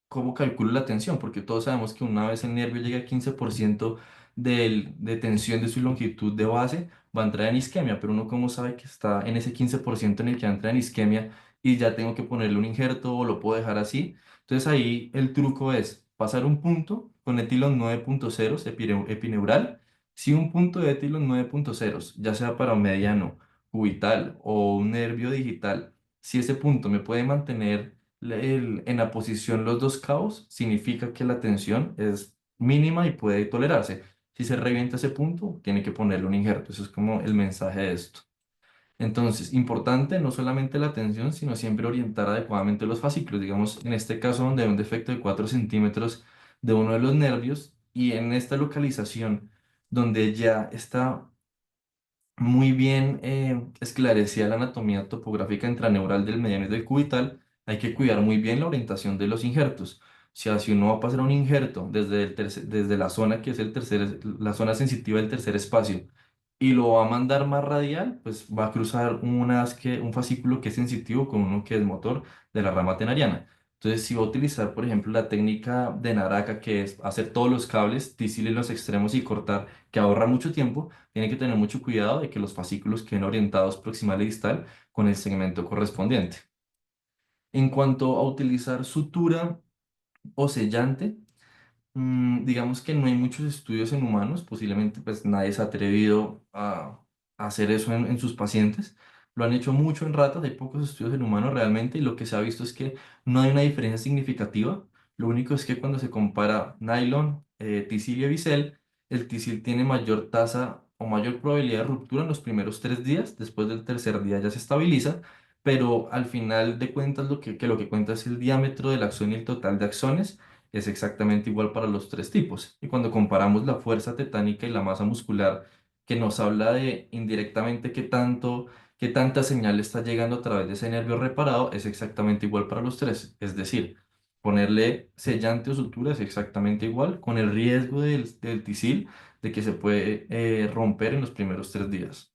cómo calculo la tensión, porque todos sabemos que una vez el nervio llega a 15% de tensión de su longitud de base, va a entrar en isquemia, pero uno cómo sabe que está en ese 15% en el que entra en isquemia y ya tengo que ponerle un injerto o lo puedo dejar así. Entonces ahí el truco es pasar un punto con etilon 9.0 epineural. Si un punto de etilon 9.0, ya sea para un mediano, cubital o un nervio digital, si ese punto me puede mantener en la posición los dos cabos, significa que la tensión es mínima y puede tolerarse. Si se revienta ese punto, tiene que ponerle un injerto. Eso es como el mensaje de esto. Entonces, importante no solamente la tensión, sino siempre orientar adecuadamente los fascículos. Digamos, en este caso donde hay un defecto de 4 centímetros de uno de los nervios y en esta localización donde ya está muy bien esclarecida la anatomía topográfica intraneural del mediano y del cubital, hay que cuidar muy bien la orientación de los injertos. Si uno va a pasar un injerto desde la zona que es la zona sensitiva del tercer espacio y lo va a mandar más radial, pues va a cruzar un fascículo que es sensitivo con uno que es motor de la rama tenariana. Entonces, si va a utilizar, por ejemplo, la técnica de Naraka, que es hacer todos los cables, tisil en los extremos y cortar, que ahorra mucho tiempo, tiene que tener mucho cuidado de que los fascículos queden orientados proximal y distal con el segmento correspondiente. En cuanto a utilizar sutura o sellante, digamos que no hay muchos estudios en humanos, posiblemente pues nadie se ha atrevido a hacer eso en sus pacientes. Lo han hecho mucho en ratas, hay pocos estudios en humanos realmente y lo que se ha visto es que no hay una diferencia significativa. Lo único es que cuando se compara nylon, tisil y bisel, el tisil tiene mayor tasa o mayor probabilidad de ruptura en los primeros 3 días, después del tercer día ya se estabiliza, pero al final de cuentas lo que cuenta es el diámetro del axón y el total de axones es exactamente igual para los tres tipos. Y cuando comparamos la fuerza tetánica y la masa muscular, que nos habla de indirectamente qué tanta señal está llegando a través de ese nervio reparado, es exactamente igual para los tres. Es decir, ponerle sellante o sutura es exactamente igual, con el riesgo del tisil de que se puede romper en los primeros 3 días.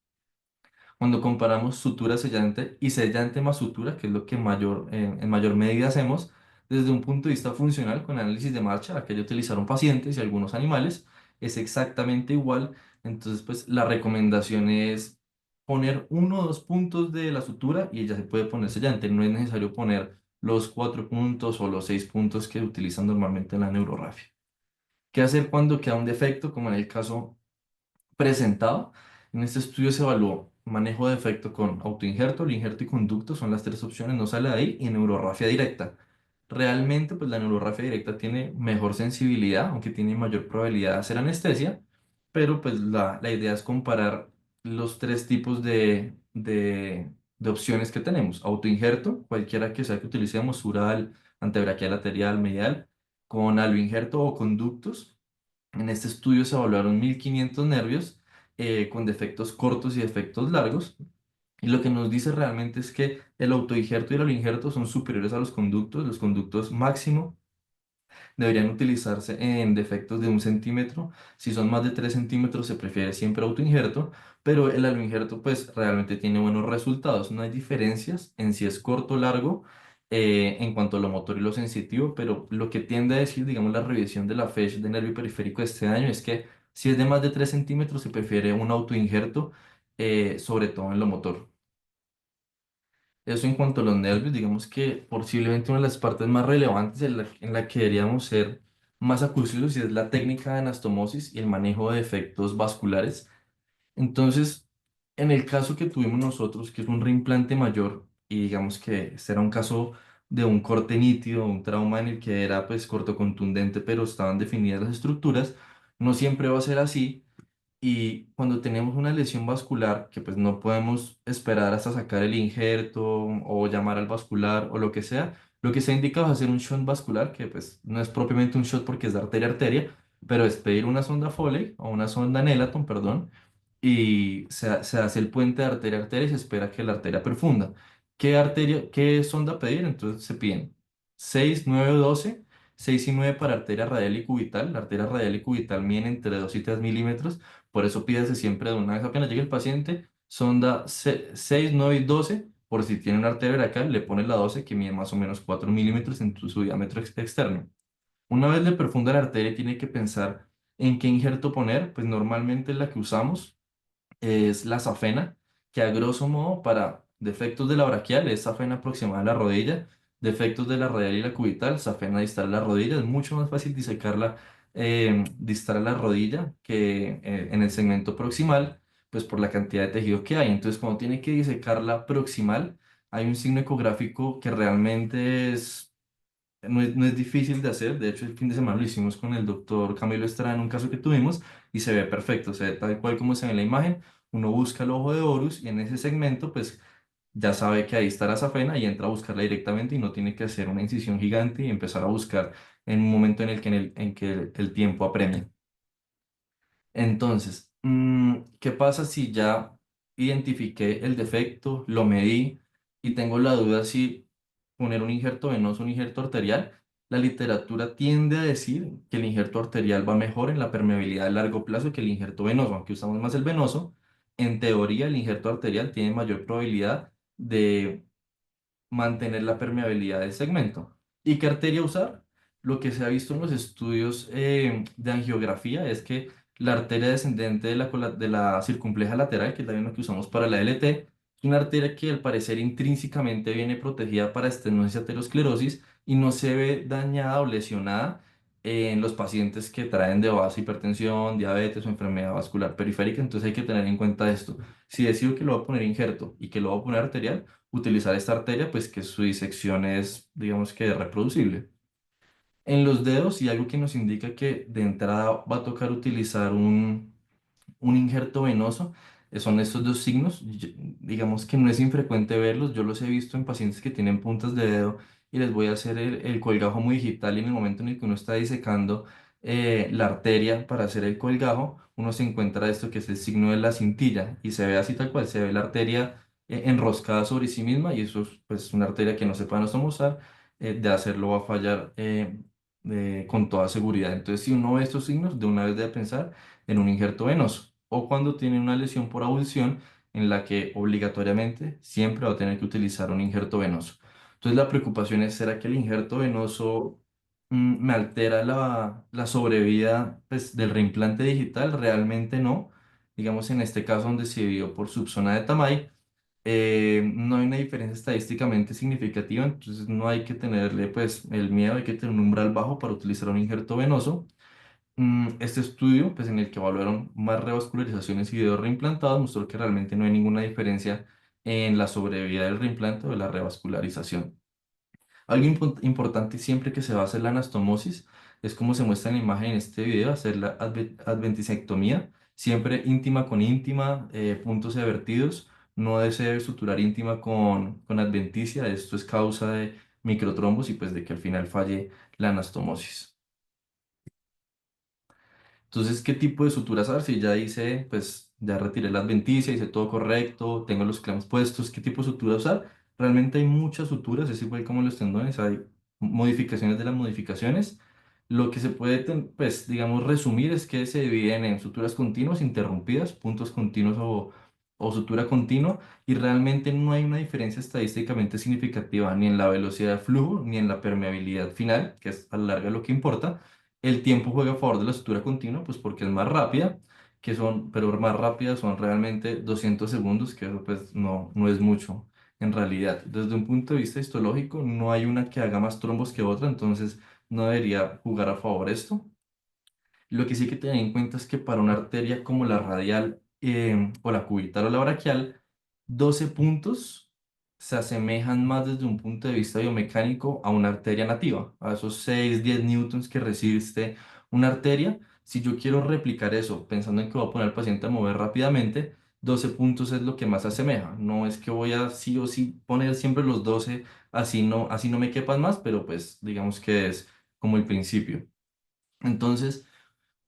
Cuando comparamos sutura sellante y sellante más sutura, que es lo que en mayor medida hacemos, desde un punto de vista funcional, con análisis de marcha, la que ya utilizaron pacientes y algunos animales, es exactamente igual. Entonces, pues la recomendación es poner 1 o 2 puntos de la sutura y ya se puede poner sellante. No es necesario poner los 4 puntos o los 6 puntos que utilizan normalmente en la neurorrafia. ¿Qué hacer cuando queda un defecto, como en el caso presentado? En este estudio se evaluó manejo de efecto con autoinjerto, injerto y conducto, son las tres opciones, no sale de ahí, y neurorrafia directa. Realmente, pues la neurorrafia directa tiene mejor sensibilidad, aunque tiene mayor probabilidad de hacer anestesia, pero pues la idea es comparar los tres tipos de opciones que tenemos. Autoinjerto, cualquiera que sea que utilicemos, sural, antebraquial lateral, medial, con aloinjerto o conductos. En este estudio se evaluaron 1500 nervios con defectos cortos y defectos largos. Y lo que nos dice realmente es que el autoinjerto y el aloinjerto son superiores a los conductos máximo deberían utilizarse en defectos de 1 centímetro. Si son más de 3 centímetros, se prefiere siempre autoinjerto, pero el aloinjerto pues realmente tiene buenos resultados. No hay diferencias en si es corto o largo en cuanto a lo motor y lo sensitivo, pero lo que tiende a decir, digamos, la revisión de la FESH de nervio periférico de este año es que si es de más de 3 centímetros, se prefiere un autoinjerto, sobre todo en lo motor. Eso en cuanto a los nervios, digamos que posiblemente una de las partes más relevantes en la que deberíamos ser más acuciosos y es la técnica de anastomosis y el manejo de efectos vasculares. Entonces, en el caso que tuvimos nosotros, que es un reimplante mayor, y digamos que este era un caso de un corte nítido, un trauma en el que era pues corto contundente, pero estaban definidas las estructuras, no siempre va a ser así. Y cuando tenemos una lesión vascular, que pues no podemos esperar hasta sacar el injerto o llamar al vascular o lo que sea, lo que se ha indicado es hacer un shunt vascular, que pues no es propiamente un shunt porque es de arteria a arteria, pero es pedir una sonda Foley o una sonda Nelaton, perdón, y se hace el puente de arteria a arteria y se espera que la arteria perfunda. ¿Qué arteria, qué sonda pedir? Entonces se piden 6 9 12 6 y 9 para arteria radial y cubital. La arteria radial y cubital miden entre 2 y 3 milímetros, por eso pídase siempre de una vez apenas llegue el paciente, sonda 6 9 y 12, por si tiene una arteria braquial, le pone la 12 que mide más o menos 4 milímetros en su diámetro externo. Una vez le perfunda la arteria, tiene que pensar en qué injerto poner, pues normalmente la que usamos es la safena, que a grosso modo para defectos de la braquial es safena aproximada a la rodilla, defectos de la radial y la cubital, safena distal a la rodilla. Es mucho más fácil disecarla distal a la rodilla que en el segmento proximal, pues por la cantidad de tejido que hay. Entonces, cuando tiene que disecar la proximal, hay un signo ecográfico que realmente no es difícil de hacer. De hecho, el fin de semana lo hicimos con el doctor Camilo Estrada en un caso que tuvimos y se ve perfecto, se ve tal cual como se ve en la imagen. Uno busca el ojo de Horus y en ese segmento, pues ya sabe que ahí está la safena y entra a buscarla directamente y no tiene que hacer una incisión gigante y empezar a buscar en un momento en que el tiempo apremia. Entonces, ¿qué pasa si ya identifiqué el defecto, lo medí y tengo la duda si poner un injerto venoso o un injerto arterial? La literatura tiende a decir que el injerto arterial va mejor en la permeabilidad a largo plazo que el injerto venoso, aunque usamos más el venoso. En teoría, el injerto arterial tiene mayor probabilidad de mantener la permeabilidad del segmento. ¿Y qué arteria usar? Lo que se ha visto en los estudios de angiografía es que la arteria descendente de la circunfleja lateral, que es la misma que usamos para la LT, es una arteria que al parecer intrínsecamente viene protegida para estenosis y aterosclerosis y no se ve dañada o lesionada en los pacientes que traen de base hipertensión, diabetes o enfermedad vascular periférica. Entonces hay que tener en cuenta esto. Si decido que lo voy a poner injerto y que lo voy a poner arterial, utilizar esta arteria, pues que su disección es, digamos que reproducible. En los dedos, y algo que nos indica que de entrada va a tocar utilizar un injerto venoso, son estos dos signos. Digamos que no es infrecuente verlos, yo los he visto en pacientes que tienen puntas de dedo y les voy a hacer el colgajo muy digital y en el momento en el que uno está disecando la arteria para hacer el colgajo, uno se encuentra esto que es el signo de la cintilla y se ve así tal cual, se ve la arteria enroscada sobre sí misma y eso es pues una arteria que no se puede anatomosar, de hacerlo va a fallar con toda seguridad. Entonces, si uno ve estos signos, de una vez debe pensar en un injerto venoso o cuando tiene una lesión por abulsión en la que obligatoriamente siempre va a tener que utilizar un injerto venoso. Entonces, la preocupación es, ¿será que el injerto venoso me altera la sobrevida pues, del reimplante digital? Realmente no. Digamos, en este caso donde se vio por subzona de Tamay, no hay una diferencia estadísticamente significativa, entonces no hay que tenerle pues el miedo, hay que tener un umbral bajo para utilizar un injerto venoso. Este estudio, pues en el que evaluaron más revascularizaciones y dedos reimplantados, mostró que realmente no hay ninguna diferencia en la sobrevida del reimplante o de la revascularización. Algo importante siempre que se va a hacer la anastomosis es como se muestra en la imagen en este video, hacer la adventisectomía, Siempre íntima con íntima, puntos vertidos. No desea suturar íntima con adventicia. Esto es causa de microtrombos y pues de que al final falle la anastomosis. Entonces, ¿qué tipo de suturas hacer? Si ya hice, pues ya retiré la adventicia, hice todo correcto, tengo los clavos puestos, ¿qué tipo de sutura usar? Realmente hay muchas suturas, es igual como los tendones, hay modificaciones de las modificaciones. Lo que se puede, pues, digamos, resumir es que se dividen en suturas continuas, interrumpidas, puntos continuos o sutura continua, y realmente no hay una diferencia estadísticamente significativa ni en la velocidad de flujo ni en la permeabilidad final, que es a la larga lo que importa. El tiempo juega a favor de la sutura continua, pues porque es más rápida, pero más rápida son realmente 200 segundos, que eso pues no es mucho en realidad. Desde un punto de vista histológico, no hay una que haga más trombos que otra, entonces no debería jugar a favor esto. Lo que sí hay que tener en cuenta es que para una arteria como la radial o la cubital o la braquial, 12 puntos se asemejan más desde un punto de vista biomecánico a una arteria nativa, a esos 6-10 newtons que resiste una arteria. Si yo quiero replicar eso pensando en que voy a poner al paciente a mover rápidamente, 12 puntos es lo que más se asemeja. No es que voy a sí o sí poner siempre los 12, así no me quepan más, pero pues digamos que es como el principio. Entonces,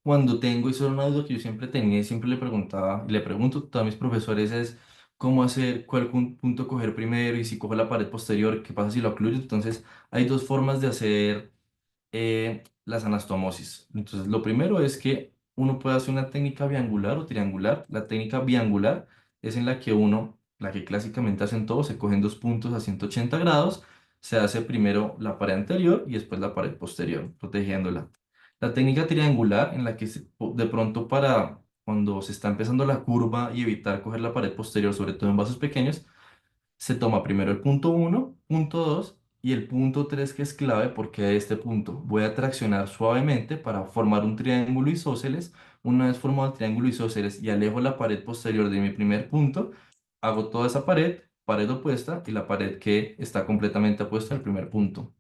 cuando tengo, y eso era una duda que yo siempre tenía y siempre le preguntaba, y le pregunto a todos mis profesores, es cómo hacer, cuál punto coger primero y si cojo la pared posterior, qué pasa si lo ocluyo. Entonces, hay dos formas de hacer las anastomosis. Entonces, lo primero es que uno puede hacer una técnica biangular o triangular. La técnica biangular es en la que la que clásicamente hacen todos, se cogen dos puntos a 180 grados, se hace primero la pared anterior y después la pared posterior, protegiéndola. La técnica triangular, en la que de pronto para cuando se está empezando la curva y evitar coger la pared posterior, sobre todo en vasos pequeños, se toma primero el punto uno, punto 2 y el punto 3 que es clave porque de este punto voy a traccionar suavemente para formar un triángulo isósceles. Una vez formado el triángulo isósceles y alejo la pared posterior de mi primer punto, hago toda esa pared, pared opuesta y la pared que está completamente opuesta al primer punto.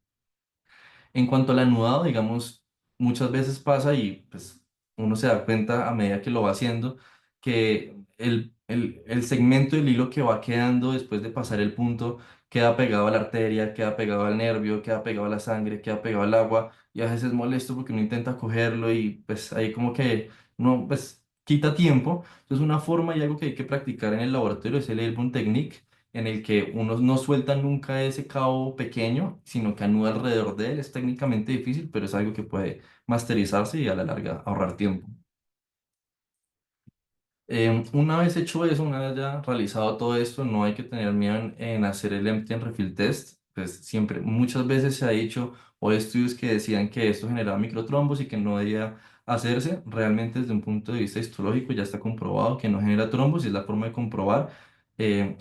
En cuanto al anudado, digamos, muchas veces pasa y pues uno se da cuenta a medida que lo va haciendo que el segmento del hilo que va quedando después de pasar el punto queda pegado a la arteria, queda pegado al nervio, queda pegado a la sangre, queda pegado al agua y a veces es molesto porque uno intenta cogerlo y pues ahí como que no, pues quita tiempo. Entonces una forma y algo que hay que practicar en el laboratorio es el Airborne Technique en el que uno no suelta nunca ese cabo pequeño, sino que anuda alrededor de él. Es técnicamente difícil, pero es algo que puede masterizarse y a la larga ahorrar tiempo. Una vez hecho eso, una vez ya realizado todo esto, no hay que tener miedo en hacer el empty and refill test. Pues siempre, muchas veces se ha dicho, o hay estudios que decían que esto generaba microtrombos y que no debía hacerse. Realmente desde un punto de vista histológico ya está comprobado que no genera trombos y es la forma de comprobar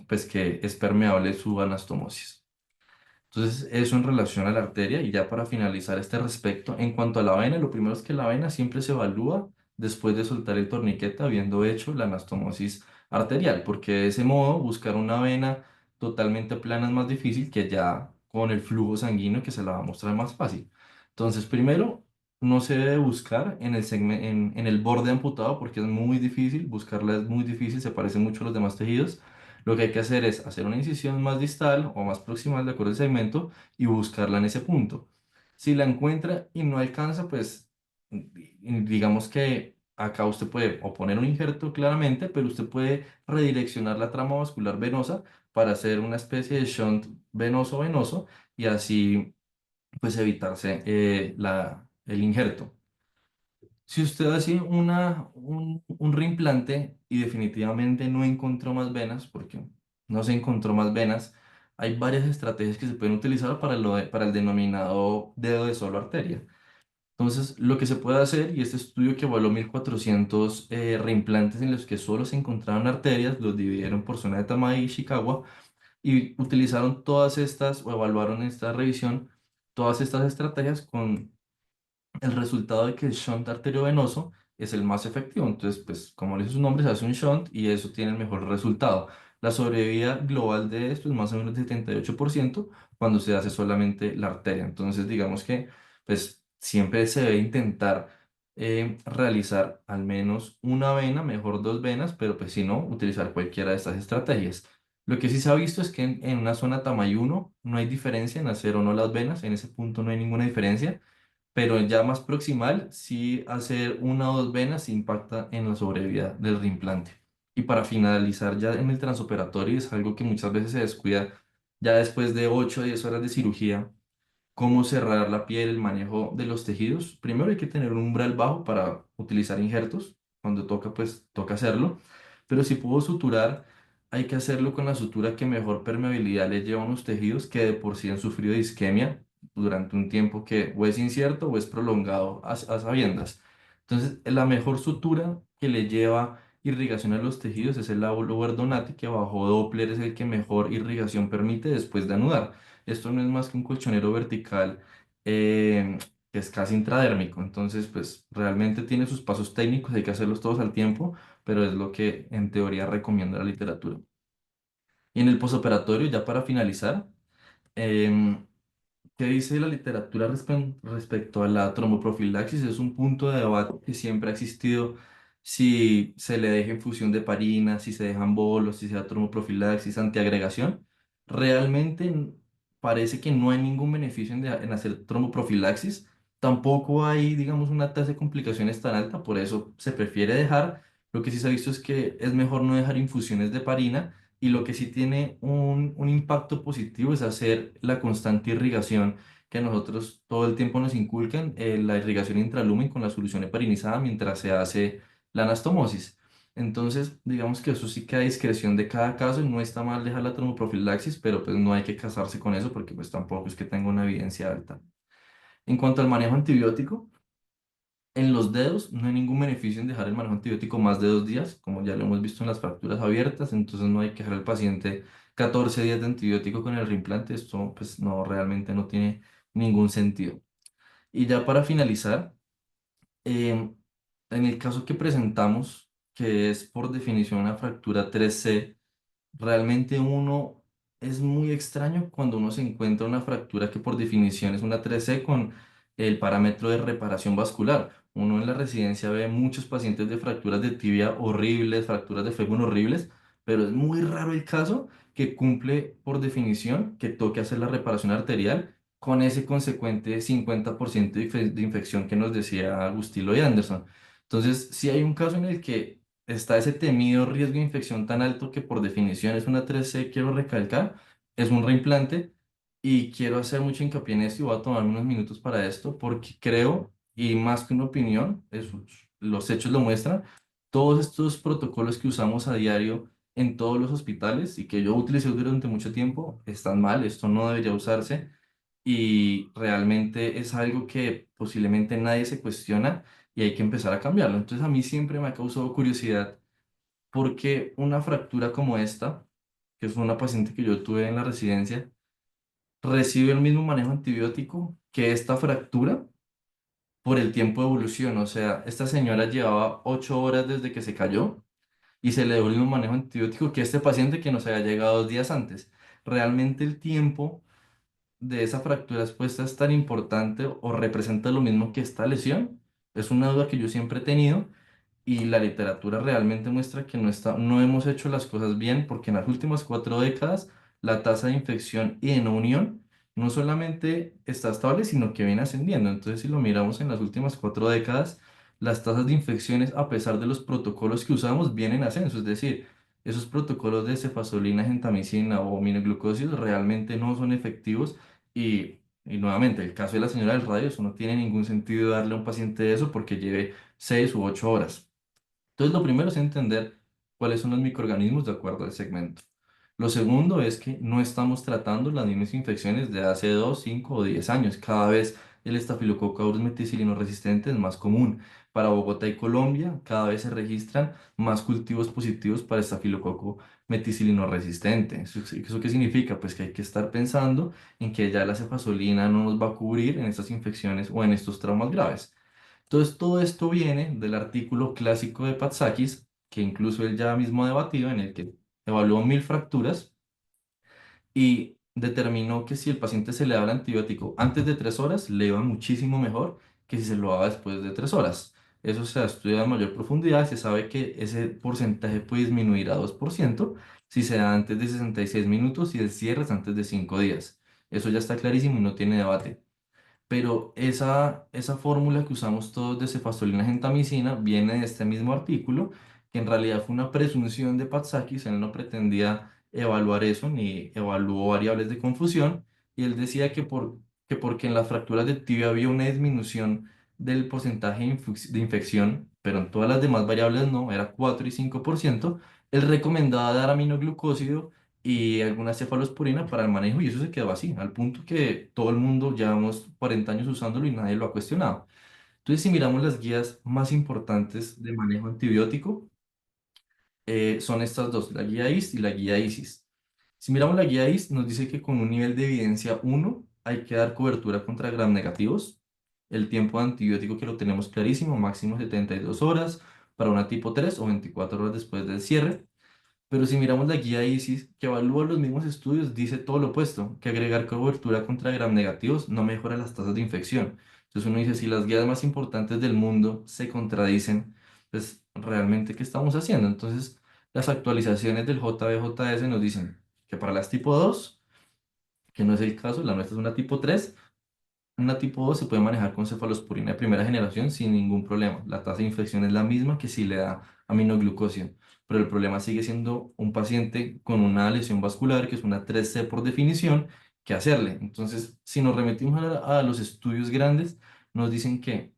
pues que es permeable su anastomosis. Entonces, eso en relación a la arteria y ya para finalizar este respecto, en cuanto a la vena, lo primero es que la vena siempre se evalúa después de soltar el torniquete habiendo hecho la anastomosis arterial, porque de ese modo buscar una vena totalmente plana es más difícil que ya con el flujo sanguíneo que se la va a mostrar más fácil. Entonces, primero, no se debe buscar en el borde amputado porque es muy difícil, buscarla es muy difícil, se parece mucho a los demás tejidos. Lo que hay que hacer es hacer una incisión más distal o más proximal de acuerdo al segmento y buscarla en ese punto. Si la encuentra y no alcanza, pues digamos que acá usted puede o poner un injerto claramente, pero usted puede redireccionar la trama vascular venosa para hacer una especie de shunt venoso-venoso y así pues evitarse el injerto. Si usted hace un reimplante y definitivamente no encontró más venas, porque no se encontró más venas, hay varias estrategias que se pueden utilizar para el denominado dedo de solo arteria. Entonces, lo que se puede hacer, y este estudio que evaluó 1400 reimplantes en los que solo se encontraron arterias, los dividieron por zona de Tamai y Chicago, y utilizaron todas estas, o evaluaron en esta revisión, todas estas estrategias con el resultado de que el shunt arteriovenoso es el más efectivo. Entonces, pues, como le dice su nombre, se hace un shunt y eso tiene el mejor resultado. La sobrevida global de esto es más o menos de 78% cuando se hace solamente la arteria. Entonces, digamos que, pues, siempre se debe intentar. realizar al menos una vena, mejor dos venas, pero pues si no, utilizar cualquiera de estas estrategias. Lo que sí se ha visto es que en una zona tamaño uno no hay diferencia en hacer o no las venas, en ese punto no hay ninguna diferencia, pero ya más proximal, sí hacer una o dos venas impacta en la sobrevida del reimplante. Y para finalizar ya en el transoperatorio es algo que muchas veces se descuida ya después de 8 o 10 horas de cirugía, cómo cerrar la piel, el manejo de los tejidos. Primero hay que tener un umbral bajo para utilizar injertos. Cuando toca, pues toca hacerlo. Pero si puedo suturar, hay que hacerlo con la sutura que mejor permeabilidad le lleva a unos tejidos que de por sí han sufrido de isquemia durante un tiempo que o es incierto o es prolongado a sabiendas. Entonces, la mejor sutura que le lleva irrigación a los tejidos es el Lower Donati, que bajo Doppler es el que mejor irrigación permite después de anudar. Esto no es más que un colchonero vertical que es casi intradérmico. Entonces, pues realmente tiene sus pasos técnicos, hay que hacerlos todos al tiempo, pero es lo que en teoría recomienda la literatura. Y en el posoperatorio, ya para finalizar, em, ¿qué dice la literatura respecto a la tromboprofilaxis? Es un punto de debate que siempre ha existido, si se le deja infusión de heparina, si se dejan bolos, si se da tromboprofilaxis, antiagregación. Realmente parece que no hay ningún beneficio en hacer tromboprofilaxis. Tampoco hay, digamos, una tasa de complicaciones tan alta, por eso se prefiere dejar. Lo que sí se ha visto es que es mejor no dejar infusiones de heparina y lo que sí tiene un impacto positivo es hacer la constante irrigación que a nosotros todo el tiempo nos inculcan, la irrigación intralumen con la solución heparinizada mientras se hace la anastomosis. Entonces, digamos que eso sí queda a discreción de cada caso y no está mal dejar la tromboprofilaxis, pero pues no hay que casarse con eso porque pues tampoco es que tenga una evidencia alta. En cuanto al manejo antibiótico, en los dedos no hay ningún beneficio en dejar el manejo antibiótico más de 2 días, como ya lo hemos visto en las fracturas abiertas, entonces no hay que dejar al paciente 14 días de antibiótico con el reimplante, esto pues no, realmente no tiene ningún sentido. Y ya para finalizar, em, en el caso que presentamos, que es por definición una fractura 3C, realmente uno es muy extraño cuando uno se encuentra una fractura que por definición es una 3C con el parámetro de reparación vascular. Uno en la residencia ve muchos pacientes de fracturas de tibia horribles, fracturas de fémur horribles, pero es muy raro el caso que cumple por definición que toque hacer la reparación arterial con ese consecuente 50% de infección que nos decía Agustilo y Anderson. Entonces, si hay un caso en el que está ese temido riesgo de infección tan alto que por definición es una 3C, quiero recalcar, es un reimplante y quiero hacer mucho hincapié en esto y voy a tomar unos minutos para esto porque creo, y más que una opinión, los hechos lo muestran, todos estos protocolos que usamos a diario en todos los hospitales y que yo utilicé durante mucho tiempo están mal, esto no debería usarse y realmente es algo que posiblemente nadie se cuestiona y hay que empezar a cambiarlo. Entonces a mí siempre me ha causado curiosidad porque una fractura como esta, que es una paciente que yo tuve en la residencia, recibe el mismo manejo antibiótico que esta fractura por el tiempo de evolución. O sea, esta señora llevaba 8 horas desde que se cayó y se le dio el mismo manejo antibiótico que este paciente que nos había llegado 2 días antes. Realmente el tiempo de esa fractura expuesta es tan importante o representa lo mismo que esta lesión. Es una duda que yo siempre he tenido y la literatura realmente muestra que no hemos hecho las cosas bien porque en las últimas 4 décadas la tasa de infección y de no unión no solamente está estable, sino que viene ascendiendo. Entonces, si lo miramos en las últimas 4 décadas, las tasas de infecciones, a pesar de los protocolos que usamos, vienen en ascenso. Es decir, esos protocolos de cefazolina, gentamicina o aminoglucosidos realmente no son efectivos y nuevamente, el caso de la señora del radio, eso no tiene ningún sentido darle a un paciente eso porque lleve 6 u 8 horas. Entonces, lo primero es entender cuáles son los microorganismos de acuerdo al segmento. Lo segundo es que no estamos tratando las mismas infecciones de hace 2, 5 o 10 años. Cada vez el estafilococo aureus meticilino resistente es más común. Para Bogotá y Colombia, cada vez se registran más cultivos positivos para estafilococo meticilino resistente. ¿Eso qué significa? Pues que hay que estar pensando en que ya la cefazolina no nos va a cubrir en estas infecciones o en estos traumas graves. Entonces, todo esto viene del artículo clásico de Patsakis, que incluso él ya mismo ha debatido, en el que evaluó 1000 fracturas y determinó que si el paciente se le daba el antibiótico antes de 3 horas, le iba muchísimo mejor que si se lo daba después de 3 horas. Eso se ha estudiado a mayor profundidad. Se sabe que ese porcentaje puede disminuir a 2% si se da antes de 66 minutos y el cierre es antes de 5 días. Eso ya está clarísimo y no tiene debate. Pero esa fórmula que usamos todos de cefazolina gentamicina viene de este mismo artículo, que en realidad fue una presunción de Patsakis. Él no pretendía evaluar eso ni evaluó variables de confusión, y él decía que porque en las fracturas de tibia había una disminución del porcentaje de infección, pero en todas las demás variables no, era 4 y 5%, él recomendaba dar aminoglucósido y alguna cefalosporina para el manejo, y eso se quedó así, al punto que todo el mundo llevamos 40 años usándolo y nadie lo ha cuestionado. Entonces, si miramos las guías más importantes de manejo antibiótico, son estas dos, la guía IST y la guía ISIS. Si miramos la guía IST, nos dice que con un nivel de evidencia 1 hay que dar cobertura contra gram negativos. El tiempo de antibiótico que lo tenemos clarísimo, máximo 72 horas para una tipo 3 o 24 horas después del cierre. Pero si miramos la guía ISIS, que evalúa los mismos estudios, dice todo lo opuesto, que agregar cobertura contra gram negativos no mejora las tasas de infección. Entonces uno dice, si las guías más importantes del mundo se contradicen, pues realmente, ¿qué estamos haciendo? Entonces, las actualizaciones del JBJS nos dicen que para las tipo 2, que no es el caso, la nuestra es una tipo 3, una tipo 2 se puede manejar con cefalosporina de primera generación sin ningún problema. La tasa de infección es la misma que si le da aminoglucosia, pero el problema sigue siendo un paciente con una lesión vascular, que es una 3C por definición, que hacerle. Entonces, si nos remitimos a los estudios grandes, nos dicen que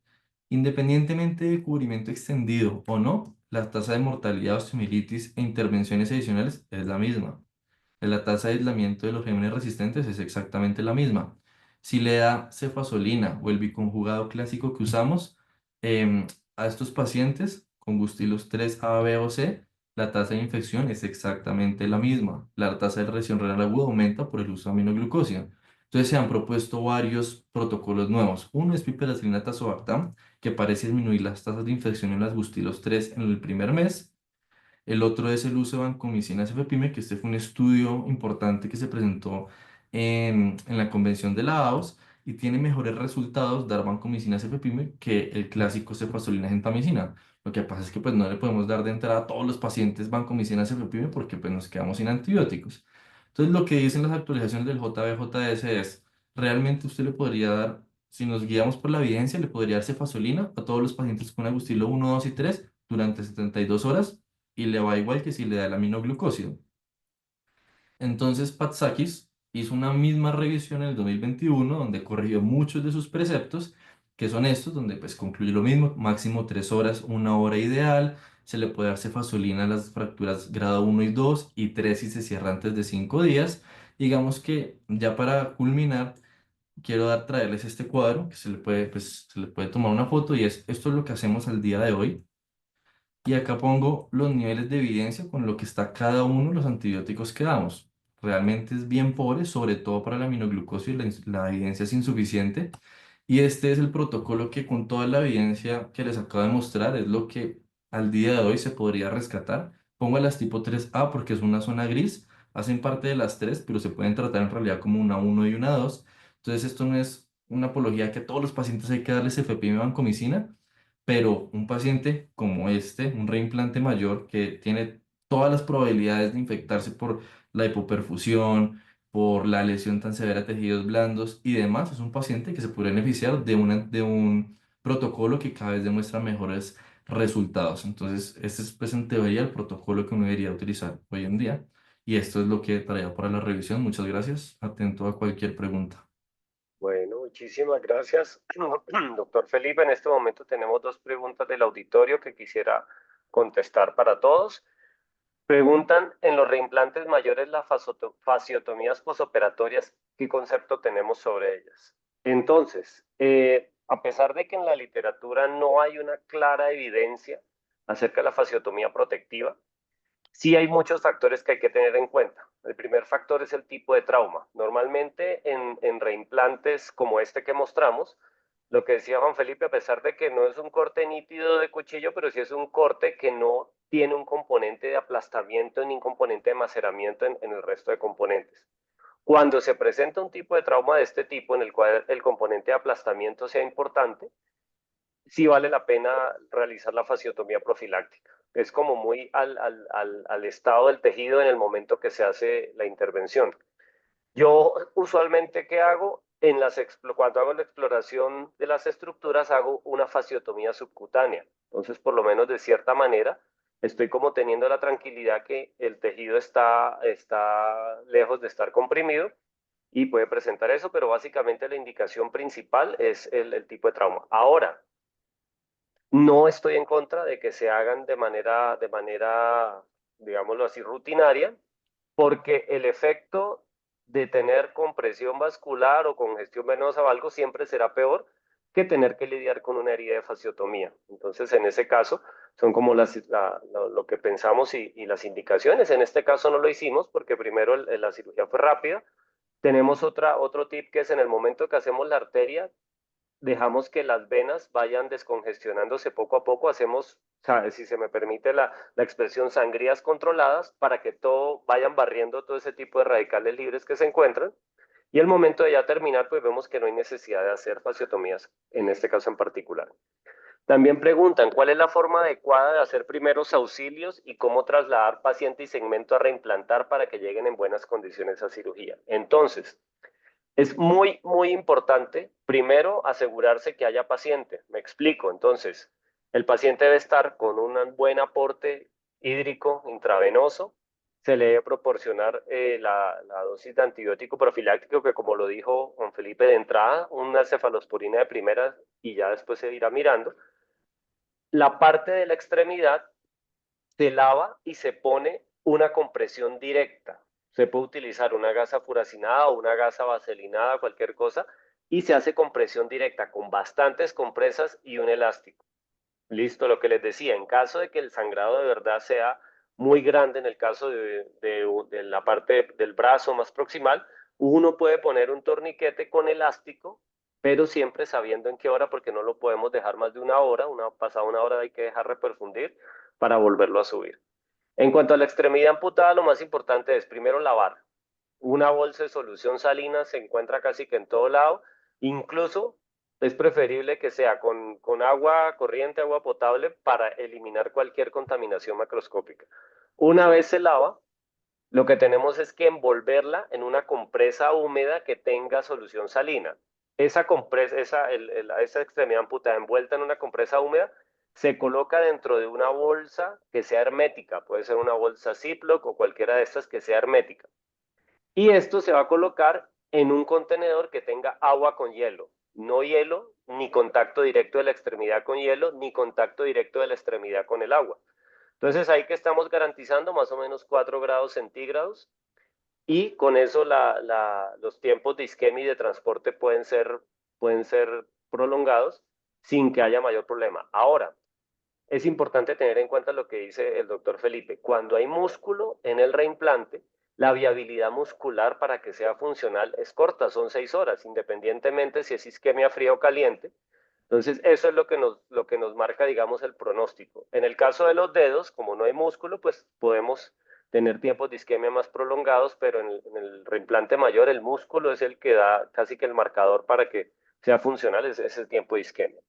independientemente de cubrimiento extendido o no, la tasa de mortalidad, osteomielitis e intervenciones adicionales es la misma. La tasa de aislamiento de los gérmenes resistentes es exactamente la misma. Si le da cefazolina o el biconjugado clásico que usamos a estos pacientes con Gustilos 3 A, B o C, la tasa de infección es exactamente la misma. La tasa de lesión renal aguda aumenta por el uso de aminoglucosia. Entonces se han propuesto varios protocolos nuevos. Uno es piperacilina tazobactam, que parece disminuir las tasas de infección en las Gustilos 3 en el primer mes. El otro es el uso de vancomicina cefepime, que este fue un estudio importante que se presentó en la convención de la AOS, y tiene mejores resultados dar vancomicina cefepime que el clásico cefazolina gentamicina. Lo que pasa es que pues no le podemos dar de entrada a todos los pacientes vancomicina cefepime porque pues nos quedamos sin antibióticos. Entonces lo que dicen las actualizaciones del JBJS es, realmente usted le podría dar, si nos guiamos por la evidencia, le podría dar cefazolina a todos los pacientes con agustilo 1, 2 y 3 durante 72 horas, y le va igual que si le da el aminoglucósido. Entonces, Patsakis hizo una misma revisión en el 2021 donde corrigió muchos de sus preceptos, que son estos, donde pues concluye lo mismo: máximo 3 horas, una hora ideal. Se le puede dar cefazolina a las fracturas grado 1 y 2 y 3 si se cierra antes de 5 días. Digamos que ya para culminar, quiero traerles este cuadro que se le puede tomar una foto, y esto es lo que hacemos al día de hoy. Y acá pongo los niveles de evidencia con lo que está cada uno de los antibióticos que damos. Realmente es bien pobre, sobre todo para la aminoglucosia, y la evidencia es insuficiente. Y este es el protocolo que, con toda la evidencia que les acabo de mostrar, es lo que al día de hoy se podría rescatar. Pongo las tipo 3A porque es una zona gris, hacen parte de las tres, pero se pueden tratar en realidad como una uno y una 2. Entonces esto no es una apología que a todos los pacientes hay que darles cefepime vancomicina, pero un paciente como este, un reimplante mayor que tiene todas las probabilidades de infectarse por la hipoperfusión, por la lesión tan severa de tejidos blandos y demás, es un paciente que se puede beneficiar de un protocolo que cada vez demuestra mejores resultados. Entonces, este es, pues, en teoría, el protocolo que uno debería utilizar hoy en día. Y esto es lo que traía para la revisión. Muchas gracias. Atento a cualquier pregunta. Bueno, muchísimas gracias, doctor Felipe. En este momento tenemos dos preguntas del auditorio que quisiera contestar para todos. Preguntan, en los reimplantes mayores, las fasciotomías posoperatorias, ¿qué concepto tenemos sobre ellas? Entonces, a pesar de que en la literatura no hay una clara evidencia acerca de la fasciotomía protectiva, sí hay muchos factores que hay que tener en cuenta. El primer factor es el tipo de trauma. Normalmente en reimplantes como este que mostramos, lo que decía Juan Felipe, a pesar de que no es un corte nítido de cuchillo, pero sí es un corte que no tiene un componente de aplastamiento ni un componente de maceramiento en el resto de componentes. Cuando se presenta un tipo de trauma de este tipo en el cual el componente de aplastamiento sea importante, sí vale la pena realizar la fasciotomía profiláctica. Es como muy al estado del tejido en el momento que se hace la intervención. Yo usualmente, ¿qué hago? Cuando hago la exploración de las estructuras, hago una fasciotomía subcutánea. Entonces, por lo menos de cierta manera, estoy como teniendo la tranquilidad que el tejido está lejos de estar comprimido y puede presentar eso, pero básicamente la indicación principal es el tipo de trauma. Ahora, no estoy en contra de que se hagan de manera, digámoslo así, rutinaria, porque el efecto de tener compresión vascular o congestión venosa o algo siempre será peor que tener que lidiar con una herida de fasciotomía. Entonces, en ese caso, son como lo que pensamos y las indicaciones. En este caso no lo hicimos porque primero la cirugía fue rápida. Tenemos otro tip que es en el momento que hacemos la arteria, dejamos que las venas vayan descongestionándose poco a poco, hacemos, si se me permite la expresión, sangrías controladas para que todo vayan barriendo todo ese tipo de radicales libres que se encuentran. Y el momento de ya terminar, pues vemos que no hay necesidad de hacer fasciotomías, en este caso en particular. También preguntan, ¿cuál es la forma adecuada de hacer primeros auxilios y cómo trasladar paciente y segmento a reimplantar para que lleguen en buenas condiciones a cirugía? Entonces, es muy, muy importante, primero, asegurarse que haya paciente. Me explico. Entonces, el paciente debe estar con un buen aporte hídrico intravenoso. Se le debe proporcionar la dosis de antibiótico profiláctico, que como lo dijo Juan Felipe de entrada, una cefalosporina de primera y ya después se irá mirando. La parte de la extremidad se lava y se pone una compresión directa. Se puede utilizar una gasa furacinada o una gasa vaselinada, cualquier cosa, y se hace compresión directa con bastantes compresas y un elástico. Listo, lo que les decía, en caso de que el sangrado de verdad sea muy grande, en el caso de la parte del brazo más proximal, uno puede poner un torniquete con elástico, pero siempre sabiendo en qué hora, porque no lo podemos dejar más de pasada una hora hay que dejar reperfundir para volverlo a subir. En cuanto a la extremidad amputada, lo más importante es primero lavar. Una bolsa de solución salina se encuentra casi que en todo lado. Incluso es preferible que sea con agua corriente, agua potable, para eliminar cualquier contaminación macroscópica. Una vez se lava, lo que tenemos es que envolverla en una compresa húmeda que tenga solución salina. Esa extremidad amputada envuelta en una compresa húmeda se coloca dentro de una bolsa que sea hermética. Puede ser una bolsa Ziploc o cualquiera de estas que sea hermética. Y esto se va a colocar en un contenedor que tenga agua con hielo. No hielo, ni contacto directo de la extremidad con hielo, ni contacto directo de la extremidad con el agua. Entonces ahí que estamos garantizando más o menos 4 grados centígrados y con eso los tiempos de isquemia y de transporte pueden ser prolongados sin que haya mayor problema. Ahora, es importante tener en cuenta lo que dice el doctor Felipe. Cuando hay músculo en el reimplante, la viabilidad muscular para que sea funcional es corta, son 6 horas, independientemente si es isquemia fría o caliente. Entonces, eso es lo que nos marca, digamos, el pronóstico. En el caso de los dedos, como no hay músculo, pues podemos tener tiempos de isquemia más prolongados, pero en el reimplante mayor, el músculo es el que da casi que el marcador para que sea funcional, es el tiempo de isquemia.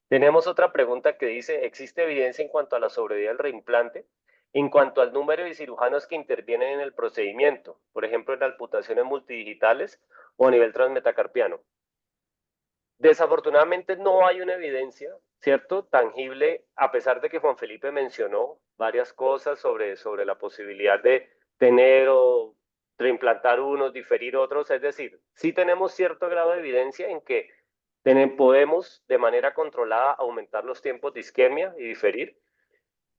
Tenemos otra pregunta que dice, ¿existe evidencia en cuanto a la sobrevida del reimplante? En cuanto al número de cirujanos que intervienen en el procedimiento, por ejemplo, en amputaciones multidigitales o a nivel transmetacarpiano. Desafortunadamente no hay una evidencia, ¿cierto? Tangible, a pesar de que Juan Felipe mencionó varias cosas sobre la posibilidad de tener o reimplantar unos, diferir otros. Es decir, sí tenemos cierto grado de evidencia en que podemos de manera controlada aumentar los tiempos de isquemia y diferir,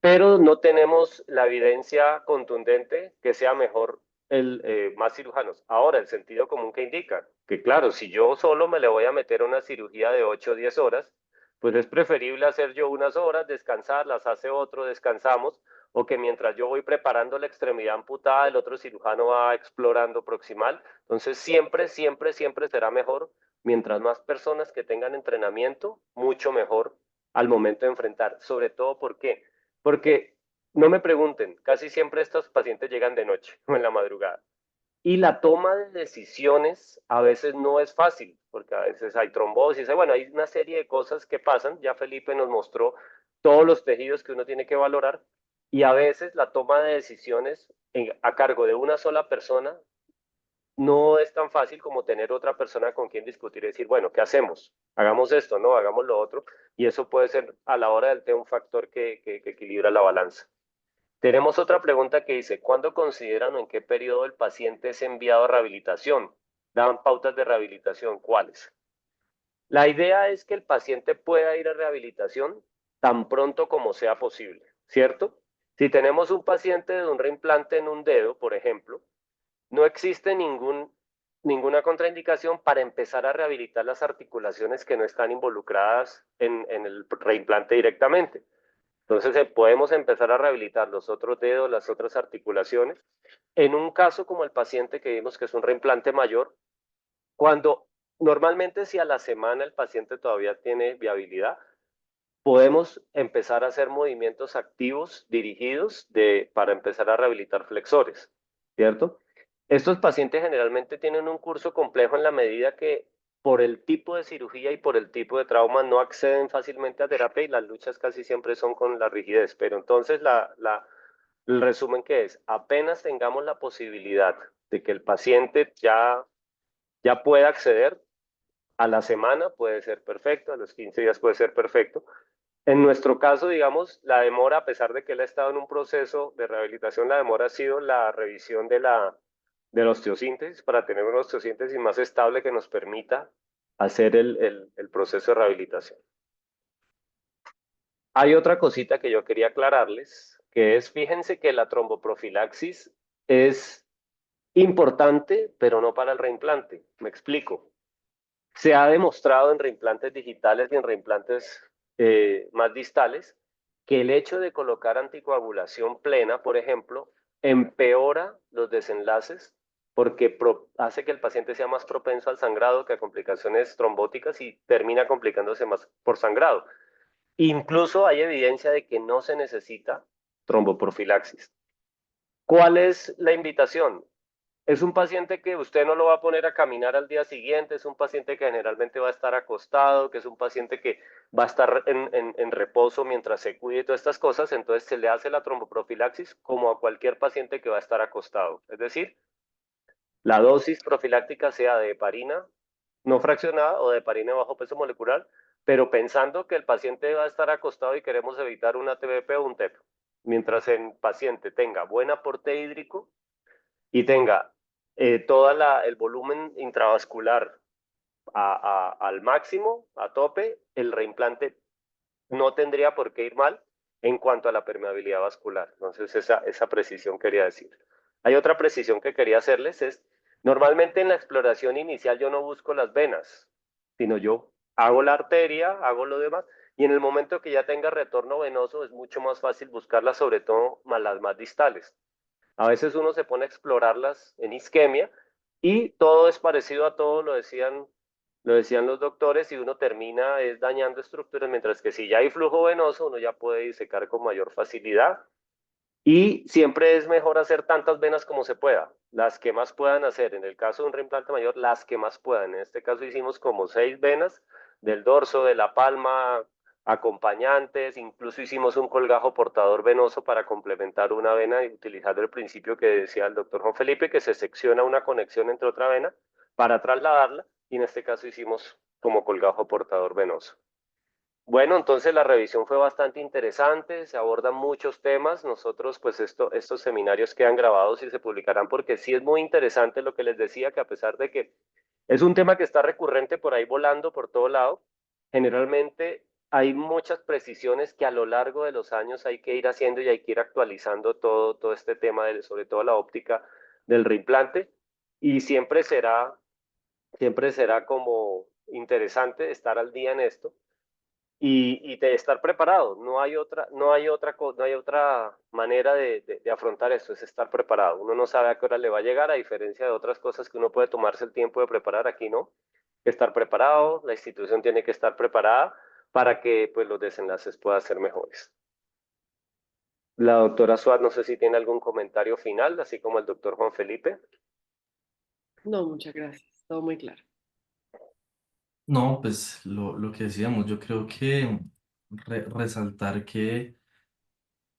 pero no tenemos la evidencia contundente que sea mejor más cirujanos. Ahora, el sentido común que indica que, claro, si yo solo me le voy a meter a una cirugía de 8 o 10 horas, pues es preferible hacer yo unas horas, descansar, las hace otro, descansamos, o que mientras yo voy preparando la extremidad amputada, el otro cirujano va explorando proximal. Entonces, siempre, siempre, siempre será mejor, mientras más personas que tengan entrenamiento, mucho mejor al momento de enfrentar. Sobre todo, ¿por qué? Porque no me pregunten, casi siempre estos pacientes llegan de noche o en la madrugada. Y la toma de decisiones a veces no es fácil, porque a veces hay trombosis, bueno, hay una serie de cosas que pasan. Ya Felipe nos mostró todos los tejidos que uno tiene que valorar, y a veces la toma de decisiones a cargo de una sola persona no es tan fácil como tener otra persona con quien discutir y decir, bueno, ¿qué hacemos? Hagamos esto, no, hagamos lo otro, y eso puede ser a la hora del té un factor que equilibra la balanza. Tenemos otra pregunta que dice, ¿cuándo consideran o en qué periodo el paciente es enviado a rehabilitación? ¿Dan pautas de rehabilitación? ¿Cuáles? La idea es que el paciente pueda ir a rehabilitación tan pronto como sea posible, ¿cierto? Si tenemos un paciente de un reimplante en un dedo, por ejemplo, no existe ninguna contraindicación para empezar a rehabilitar las articulaciones que no están involucradas en el reimplante directamente. Entonces podemos empezar a rehabilitar los otros dedos, las otras articulaciones. En un caso como el paciente que vimos que es un reimplante mayor, cuando normalmente si a la semana el paciente todavía tiene viabilidad, podemos empezar a hacer movimientos activos dirigidos para empezar a rehabilitar flexores, ¿cierto? Estos pacientes generalmente tienen un curso complejo en la medida que por el tipo de cirugía y por el tipo de trauma no acceden fácilmente a terapia, y las luchas casi siempre son con la rigidez. Pero entonces el resumen que es, apenas tengamos la posibilidad de que el paciente ya pueda acceder, a la semana puede ser perfecto, a los 15 días puede ser perfecto. En nuestro caso, digamos, la demora, a pesar de que él ha estado en un proceso de rehabilitación, la demora ha sido la revisión de la osteosíntesis para tener una osteosíntesis más estable que nos permita hacer el proceso de rehabilitación. Hay otra cosita que yo quería aclararles, que es, fíjense que la tromboprofilaxis es importante, pero no para el reimplante. Me explico. Se ha demostrado en reimplantes digitales y en reimplantes más distales que el hecho de colocar anticoagulación plena, por ejemplo, empeora los desenlaces porque hace que el paciente sea más propenso al sangrado, que a complicaciones trombóticas, y termina complicándose más por sangrado. Incluso hay evidencia de que no se necesita tromboprofilaxis. ¿Cuál es la invitación? Es un paciente que usted no lo va a poner a caminar al día siguiente, es un paciente que generalmente va a estar acostado, que es un paciente que va a estar en reposo mientras se cuide y todas estas cosas. Entonces se le hace la tromboprofilaxis como a cualquier paciente que va a estar acostado. Es decir, la dosis profiláctica sea de heparina no fraccionada o de heparina de bajo peso molecular, pero pensando que el paciente va a estar acostado y queremos evitar una TBP o un TEP. Mientras el paciente tenga buen aporte hídrico y tenga todo el volumen intravascular al máximo, a tope, el reimplante no tendría por qué ir mal en cuanto a la permeabilidad vascular. Entonces, esa precisión quería decir. Hay otra precisión que quería hacerles, es, normalmente en la exploración inicial yo no busco las venas, sino yo hago la arteria, hago lo demás, y en el momento que ya tenga retorno venoso es mucho más fácil buscarlas, sobre todo las más distales. A veces uno se pone a explorarlas en isquemia y todo es parecido a todo, lo decían los doctores, y uno termina es dañando estructuras, mientras que si ya hay flujo venoso, uno ya puede disecar con mayor facilidad. Y siempre es mejor hacer tantas venas como se pueda, las que más puedan hacer. En el caso de un reimplante mayor, las que más puedan. En este caso hicimos como 6 venas del dorso, de la palma, acompañantes. Incluso hicimos un colgajo portador venoso para complementar una vena, utilizando el principio que decía el doctor Juan Felipe, que se secciona una conexión entre otra vena para trasladarla. Y en este caso hicimos como colgajo portador venoso. Bueno, entonces la revisión fue bastante interesante, se abordan muchos temas. Nosotros, pues estos seminarios quedan grabados y se publicarán, porque sí es muy interesante lo que les decía, que a pesar de que es un tema que está recurrente por ahí volando por todo lado, generalmente hay muchas precisiones que a lo largo de los años hay que ir haciendo y hay que ir actualizando todo este tema, sobre todo la óptica del reimplante, y siempre será como interesante estar al día en esto y de estar preparado. No hay otra manera de afrontar esto, es estar preparado. Uno no sabe a qué hora le va a llegar, a diferencia de otras cosas que uno puede tomarse el tiempo de preparar. Aquí no. Estar preparado, la institución tiene que estar preparada para que pues los desenlaces puedan ser mejores. La doctora Suárez, no sé si tiene algún comentario final, así como el doctor Juan Felipe. No, muchas gracias. Todo muy claro. No, pues lo que decíamos, yo creo que resaltar que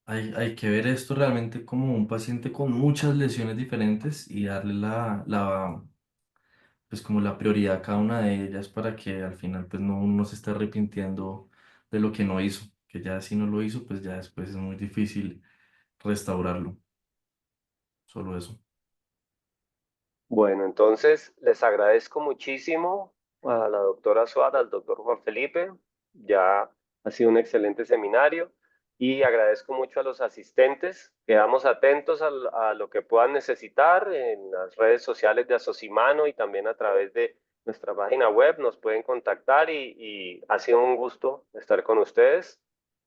hay que ver esto realmente como un paciente con muchas lesiones diferentes y darle pues como la prioridad a cada una de ellas para que al final pues no se esté arrepintiendo de lo que no hizo, que ya si no lo hizo, pues ya después es muy difícil restaurarlo, solo eso. Bueno, entonces les agradezco muchísimo a la doctora Suárez, al doctor Juan Felipe. Ya ha sido un excelente seminario y agradezco mucho a los asistentes. Quedamos atentos a lo que puedan necesitar en las redes sociales de Asosimano y también a través de nuestra página web. Nos pueden contactar y ha sido un gusto estar con ustedes.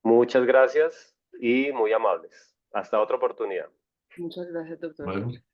Muchas gracias y muy amables. Hasta otra oportunidad. Muchas gracias, doctor Luego. Torres.